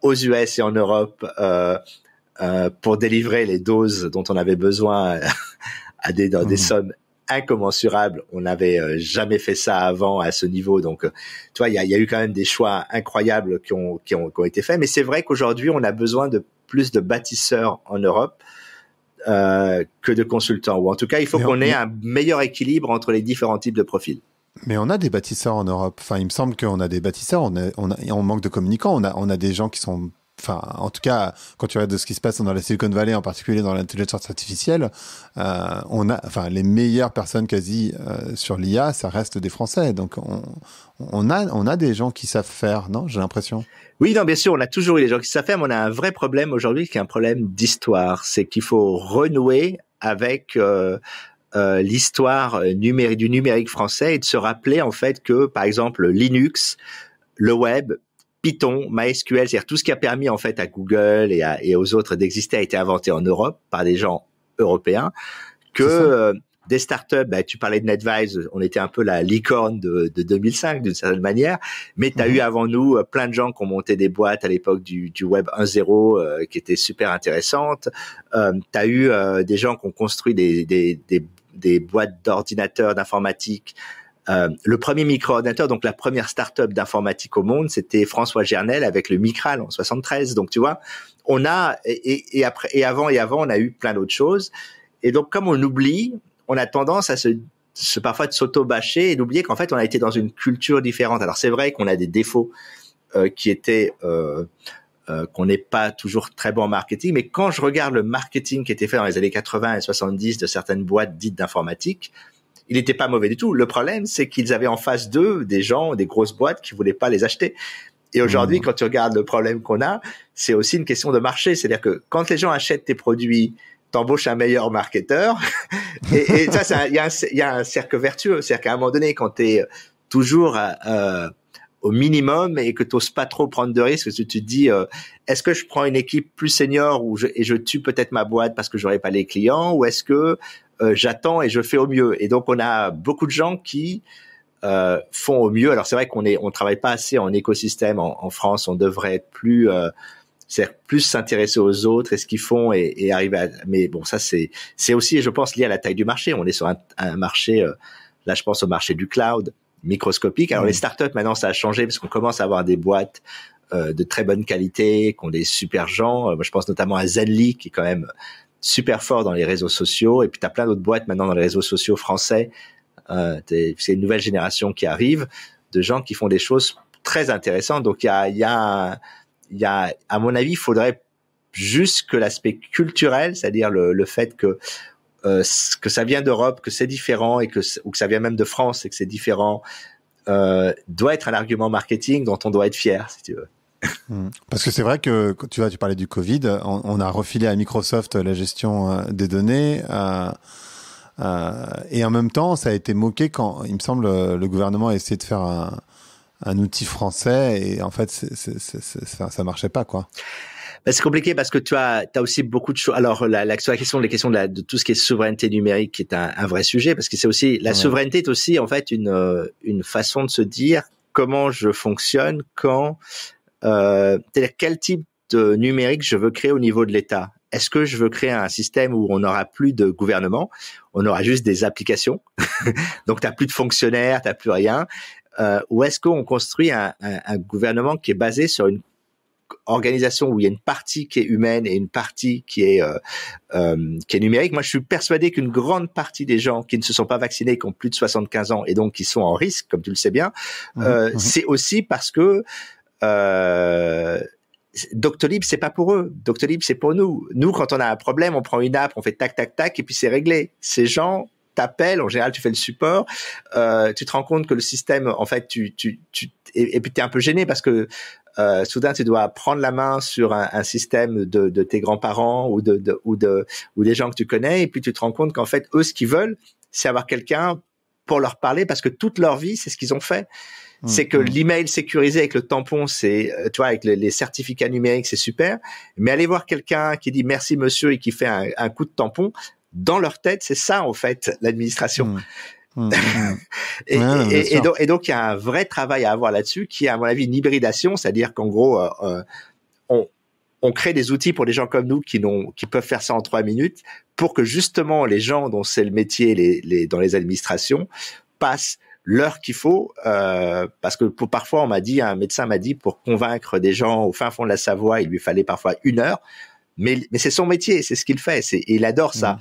aux US et en Europe pour délivrer les doses dont on avait besoin dans des sommes incommensurables. On n'avait jamais fait ça avant à ce niveau. Donc, tu vois, il y a eu quand même des choix incroyables qui ont été faits. Mais c'est vrai qu'aujourd'hui, on a besoin de plus de bâtisseurs en Europe que de consultants. Ou en tout cas, il faut qu'on ait un meilleur équilibre entre les différents types de profils. Mais on a des bâtisseurs en Europe. Enfin, il me semble qu'on a des bâtisseurs. On manque de communicants. On a des gens qui sont... Enfin, en tout cas, quand tu regardes de ce qui se passe dans la Silicon Valley, en particulier dans l'intelligence artificielle, les meilleures personnes quasi sur l'IA, ça reste des Français. Donc, on a des gens qui savent faire, non? J'ai l'impression. Oui, non, bien sûr, on a toujours eu des gens qui savent faire, mais on a un vrai problème aujourd'hui, qui est un problème d'histoire. C'est qu'il faut renouer avec l'histoire du numérique français et de se rappeler en fait que, par exemple, Linux, le web, Python, MySQL, c'est-à-dire tout ce qui a permis en fait à Google et aux autres d'exister a été inventé en Europe par des gens européens. Que des startups, tu parlais de NetVise, on était un peu la licorne de 2005 d'une certaine manière, mais tu as eu avant nous plein de gens qui ont monté des boîtes à l'époque du web 1.0 qui étaient super intéressantes. Tu as eu des gens qui ont construit des boîtes d'ordinateurs, d'informatique. Le premier micro-ordinateur, donc la première start-up d'informatique au monde, c'était François Gernel avec le Micral en 73. Donc tu vois, on a et avant, on a eu plein d'autres choses. Et donc comme on oublie, on a tendance à parfois de s'auto-bâcher et d'oublier qu'en fait on a été dans une culture différente. Alors c'est vrai qu'on a des défauts qui étaient qu'on n'est pas toujours très bon en marketing, mais quand je regarde le marketing qui était fait dans les années 80 et 70 de certaines boîtes dites d'informatique, il n'était pas mauvais du tout. Le problème, c'est qu'ils avaient en face d'eux des gens, des grosses boîtes qui voulaient pas les acheter. Et aujourd'hui, quand tu regardes le problème qu'on a, c'est aussi une question de marché. C'est-à-dire que quand les gens achètent tes produits, t'embauches un meilleur marketeur. et ça, il y a un cercle vertueux. C'est-à-dire qu'à un moment donné, quand tu es toujours au minimum et que tu n'oses pas trop prendre de risques, tu te dis, est-ce que je prends une équipe plus senior et je tue peut-être ma boîte parce que j'aurai pas les clients, ou est-ce que j'attends et je fais au mieux? Et donc, on a beaucoup de gens qui font au mieux. Alors c'est vrai on travaille pas assez en écosystème en France. On devrait être plus c'est plus s'intéresser aux autres et ce qu'ils font et arriver à. Mais bon, ça c'est aussi, je pense, lié à la taille du marché. On est sur un marché. Là, je pense au marché du cloud microscopique. Alors les startups maintenant, ça a changé parce qu'on commence à avoir des boîtes de très bonne qualité, qui ont des super gens. Moi, je pense notamment à Zenly, qui est quand même super fort dans les réseaux sociaux. Et puis, tu as plein d'autres boîtes maintenant dans les réseaux sociaux français. C'est une nouvelle génération qui arrive de gens qui font des choses très intéressantes. Donc, il y a, à mon avis, il faudrait juste que l'aspect culturel, c'est-à-dire le fait que ça vient d'Europe, que c'est différent ou que ça vient même de France et que c'est différent, doit être un argument marketing dont on doit être fier, si tu veux. Parce que c'est vrai que tu parlais du Covid, on a refilé à Microsoft la gestion des données et en même temps ça a été moqué quand il me semble le gouvernement a essayé de faire un outil français et en fait ça marchait pas quoi. C'est compliqué parce que tu as aussi beaucoup de choses. Alors sur les questions de tout ce qui est souveraineté numérique qui est un vrai sujet parce que c'est aussi la souveraineté est aussi en fait une façon de se dire comment je fonctionne quand c'est-à-dire quel type de numérique je veux créer au niveau de l'État. Est-ce que je veux créer un système où on n'aura plus de gouvernement, on aura juste des applications, donc t'as plus de fonctionnaires, t'as plus rien, ou est-ce qu'on construit un gouvernement qui est basé sur une organisation où il y a une partie qui est humaine et une partie qui est numérique. Moi, je suis persuadé qu'une grande partie des gens qui ne se sont pas vaccinés, qui ont plus de 75 ans et donc qui sont en risque, comme tu le sais bien, c'est aussi parce que Doctolib, c'est pas pour eux. Doctolib, c'est pour nous. Nous, quand on a un problème, on prend une app, on fait tac, tac, tac, et puis c'est réglé. Ces gens t'appellent, en général, tu fais le support, tu te rends compte que le système, en fait, et puis t'es un peu gêné parce que soudain, tu dois prendre la main sur un système de tes grands-parents ou des gens que tu connais, et puis tu te rends compte qu'en fait, eux, ce qu'ils veulent, c'est avoir quelqu'un pour leur parler parce que toute leur vie, c'est ce qu'ils ont fait. C'est que l'email sécurisé avec le tampon, c'est, tu vois, avec les certificats numériques, c'est super. Mais aller voir quelqu'un qui dit merci monsieur et qui fait un coup de tampon, dans leur tête, c'est ça, en fait, l'administration. Et donc, il y a un vrai travail à avoir là-dessus qui est, à mon avis, une hybridation, c'est-à-dire qu'en gros, on crée des outils pour des gens comme nous qui peuvent faire ça en 3 minutes pour que justement les gens dont c'est le métier dans les administrations passent l'heure qu'il faut, parce que parfois un médecin m'a dit pour convaincre des gens au fin fond de la Savoie, il lui fallait parfois 1 heure, mais c'est son métier, c'est ce qu'il fait, et il adore ça.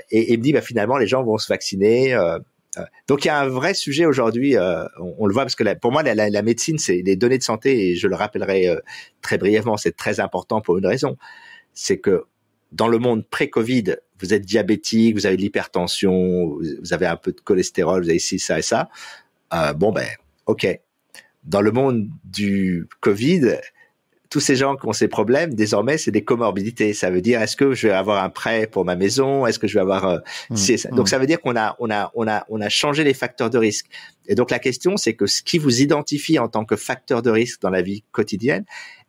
Et il me dit finalement les gens vont se vacciner. Donc il y a un vrai sujet aujourd'hui, on le voit parce que pour moi la médecine c'est les données de santé et je le rappellerai très brièvement, c'est très important pour une raison, c'est que dans le monde pré-Covid, vous êtes diabétique, vous avez de l'hypertension, vous avez un peu de cholestérol, vous avez ci, ça et ça. Ok. Dans le monde du Covid, tous ces gens qui ont ces problèmes, désormais, c'est des comorbidités. Ça veut dire, est-ce que je vais avoir un prêt pour ma maison? Est-ce que je vais avoir Donc, ça veut dire qu'on a changé les facteurs de risque. Et donc, la question, c'est que ce qui vous identifie en tant que facteur de risque dans la vie quotidienne,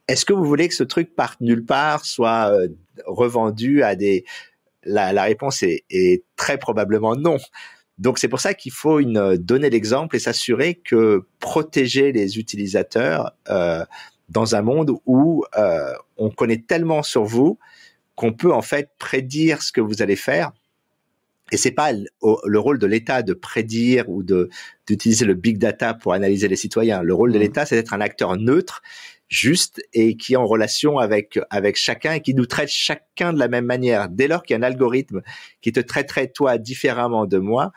est-ce que vous voulez que ce truc parte nulle part, soit revendu à des... La réponse est très probablement non. Donc, c'est pour ça qu'il faut donner l'exemple et s'assurer que protéger les utilisateurs dans un monde où on connaît tellement sur vous qu'on peut en fait prédire ce que vous allez faire. Et c'est pas le rôle de l'État de prédire ou d'utiliser le big data pour analyser les citoyens. Le rôle de l'État, c'est d'être un acteur neutre, juste et qui est en relation avec chacun et qui nous traite chacun de la même manière. Dès lors qu'il y a un algorithme qui te traiterait toi différemment de moi,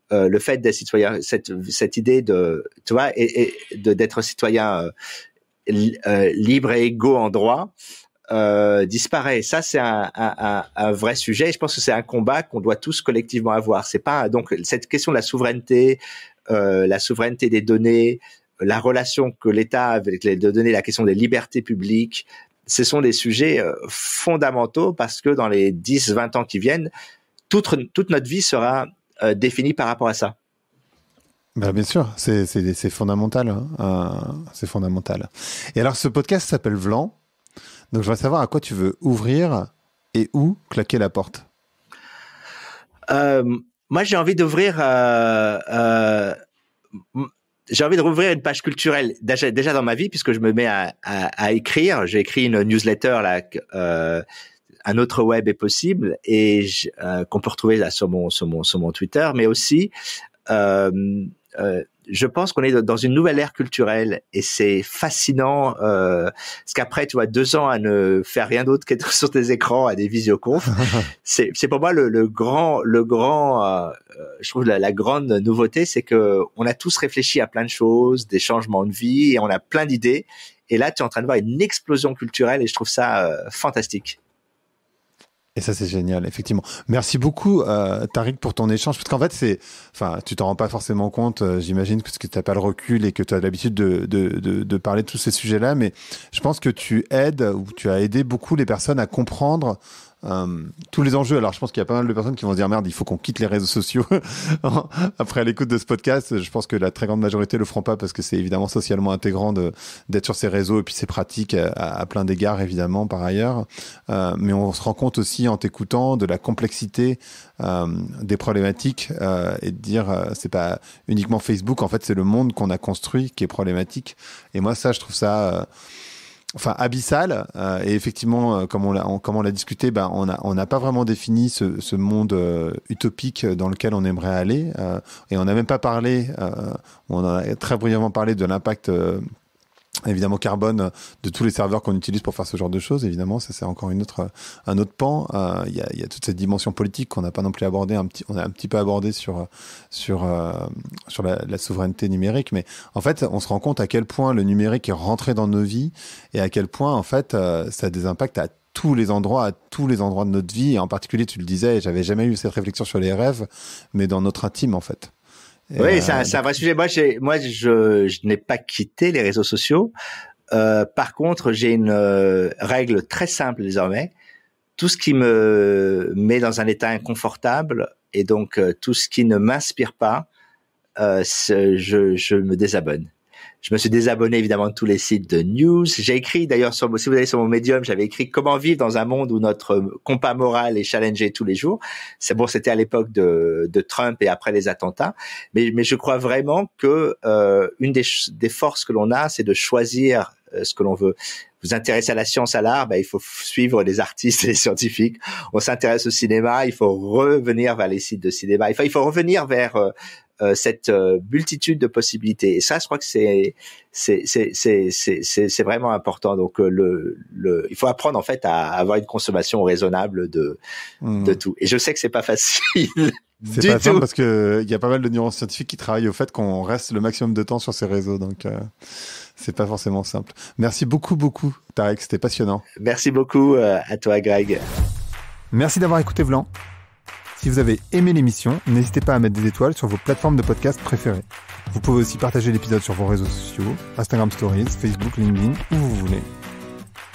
le fait d'être citoyen, cette idée tu vois, d'être citoyen libre et égaux en droit disparaît. Ça, c'est un vrai sujet. Et je pense que c'est un combat qu'on doit tous collectivement avoir. C'est pas donc cette question de la souveraineté des données, la relation que l'État a avec les données, la question des libertés publiques, ce sont des sujets fondamentaux parce que dans les 10-20 ans qui viennent, toute notre vie sera définie par rapport à ça. Bien sûr, c'est fondamental. C'est fondamental. Et alors, ce podcast s'appelle Vlan. Donc, je voudrais savoir à quoi tu veux ouvrir et où claquer la porte. Moi, j'ai envie d'ouvrir j'ai envie de rouvrir une page culturelle déjà dans ma vie, puisque je me mets à écrire. J'ai écrit une newsletter là, un autre web est possible, et qu'on peut retrouver là sur mon Twitter, mais aussi je pense qu'on est dans une nouvelle ère culturelle, et c'est fascinant parce qu'après, tu vois, 2 ans à ne faire rien d'autre qu'être sur tes écrans à des visioconf, c'est pour moi le grand je trouve la grande nouveauté, c'est que on a tous réfléchi à plein de choses, des changements de vie, et on a plein d'idées, et là tu es en train de voir une explosion culturelle, et je trouve ça fantastique. Et ça, c'est génial, effectivement. Merci beaucoup, Tariq, pour ton échange. Parce qu'en fait, tu t'en rends pas forcément compte, j'imagine, parce que tu n'as pas le recul et que tu as l'habitude de parler de tous ces sujets-là. Mais je pense que tu aides, ou tu as aidé beaucoup les personnes à comprendre tous les enjeux. Alors, je pense qu'il y a pas mal de personnes qui vont se dire merde, il faut qu'on quitte les réseaux sociaux après l'écoute de ce podcast. Je pense que la très grande majorité le feront pas, parce que c'est évidemment socialement intégrant d'être sur ces réseaux, et puis c'est pratique à plein d'égards, évidemment, par ailleurs. Mais on se rend compte aussi en t'écoutant de la complexité des problématiques, et de dire c'est pas uniquement Facebook, en fait c'est le monde qu'on a construit qui est problématique. Et moi ça, je trouve ça abyssal, et effectivement, comme on l'a discuté, on n'a pas vraiment défini ce monde utopique dans lequel on aimerait aller, et on n'a même pas parlé, on a très brièvement parlé de l'impact évidemment carbone de tous les serveurs qu'on utilise pour faire ce genre de choses. Évidemment, ça c'est encore un autre pan. Il y a toute cette dimension politique qu'on n'a pas non plus abordée, on a un petit peu abordé sur la souveraineté numérique, mais en fait on se rend compte à quel point le numérique est rentré dans nos vies, et à quel point en fait ça a des impacts à tous les endroits de notre vie, et en particulier, tu le disais, j'avais jamais eu cette réflexion sur les rêves, mais dans notre intime en fait. Oui, c'est un vrai sujet. Moi, je n'ai pas quitté les réseaux sociaux. Par contre, j'ai une règle très simple désormais. Tout ce qui me met dans un état inconfortable, et donc tout ce qui ne m'inspire pas, je me désabonne. Je me suis désabonné évidemment de tous les sites de news. J'ai écrit d'ailleurs si vous allez sur mon Medium, j'avais écrit comment vivre dans un monde où notre compas moral est challengé tous les jours. C'était à l'époque de Trump et après les attentats. Mais je crois vraiment que une des forces que l'on a, c'est de choisir ce que l'on veut. Vous intéressez à la science, à l'art, il faut suivre les artistes et les scientifiques. On s'intéresse au cinéma, il faut revenir vers les sites de cinéma. Il faut revenir vers cette multitude de possibilités. Et ça, je crois que c'est vraiment important. Donc il faut apprendre en fait à avoir une consommation raisonnable de tout. Et je sais que c'est pas facile. C'est pas simple, parce que il y a pas mal de neuroscientifiques qui travaillent au fait qu'on reste le maximum de temps sur ces réseaux. Donc c'est pas forcément simple. Merci beaucoup, Tariq, c'était passionnant. Merci beaucoup à toi, Greg. Merci d'avoir écouté Vlan. Si vous avez aimé l'émission, n'hésitez pas à mettre des étoiles sur vos plateformes de podcast préférées. Vous pouvez aussi partager l'épisode sur vos réseaux sociaux, Instagram Stories, Facebook, LinkedIn, où vous voulez.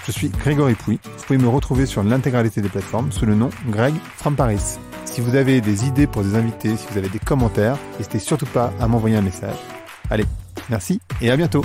Je suis Grégory Pouy. Vous pouvez me retrouver sur l'intégralité des plateformes sous le nom Greg from Paris. Si vous avez des idées pour des invités, si vous avez des commentaires, n'hésitez surtout pas à m'envoyer un message. Allez, merci et à bientôt.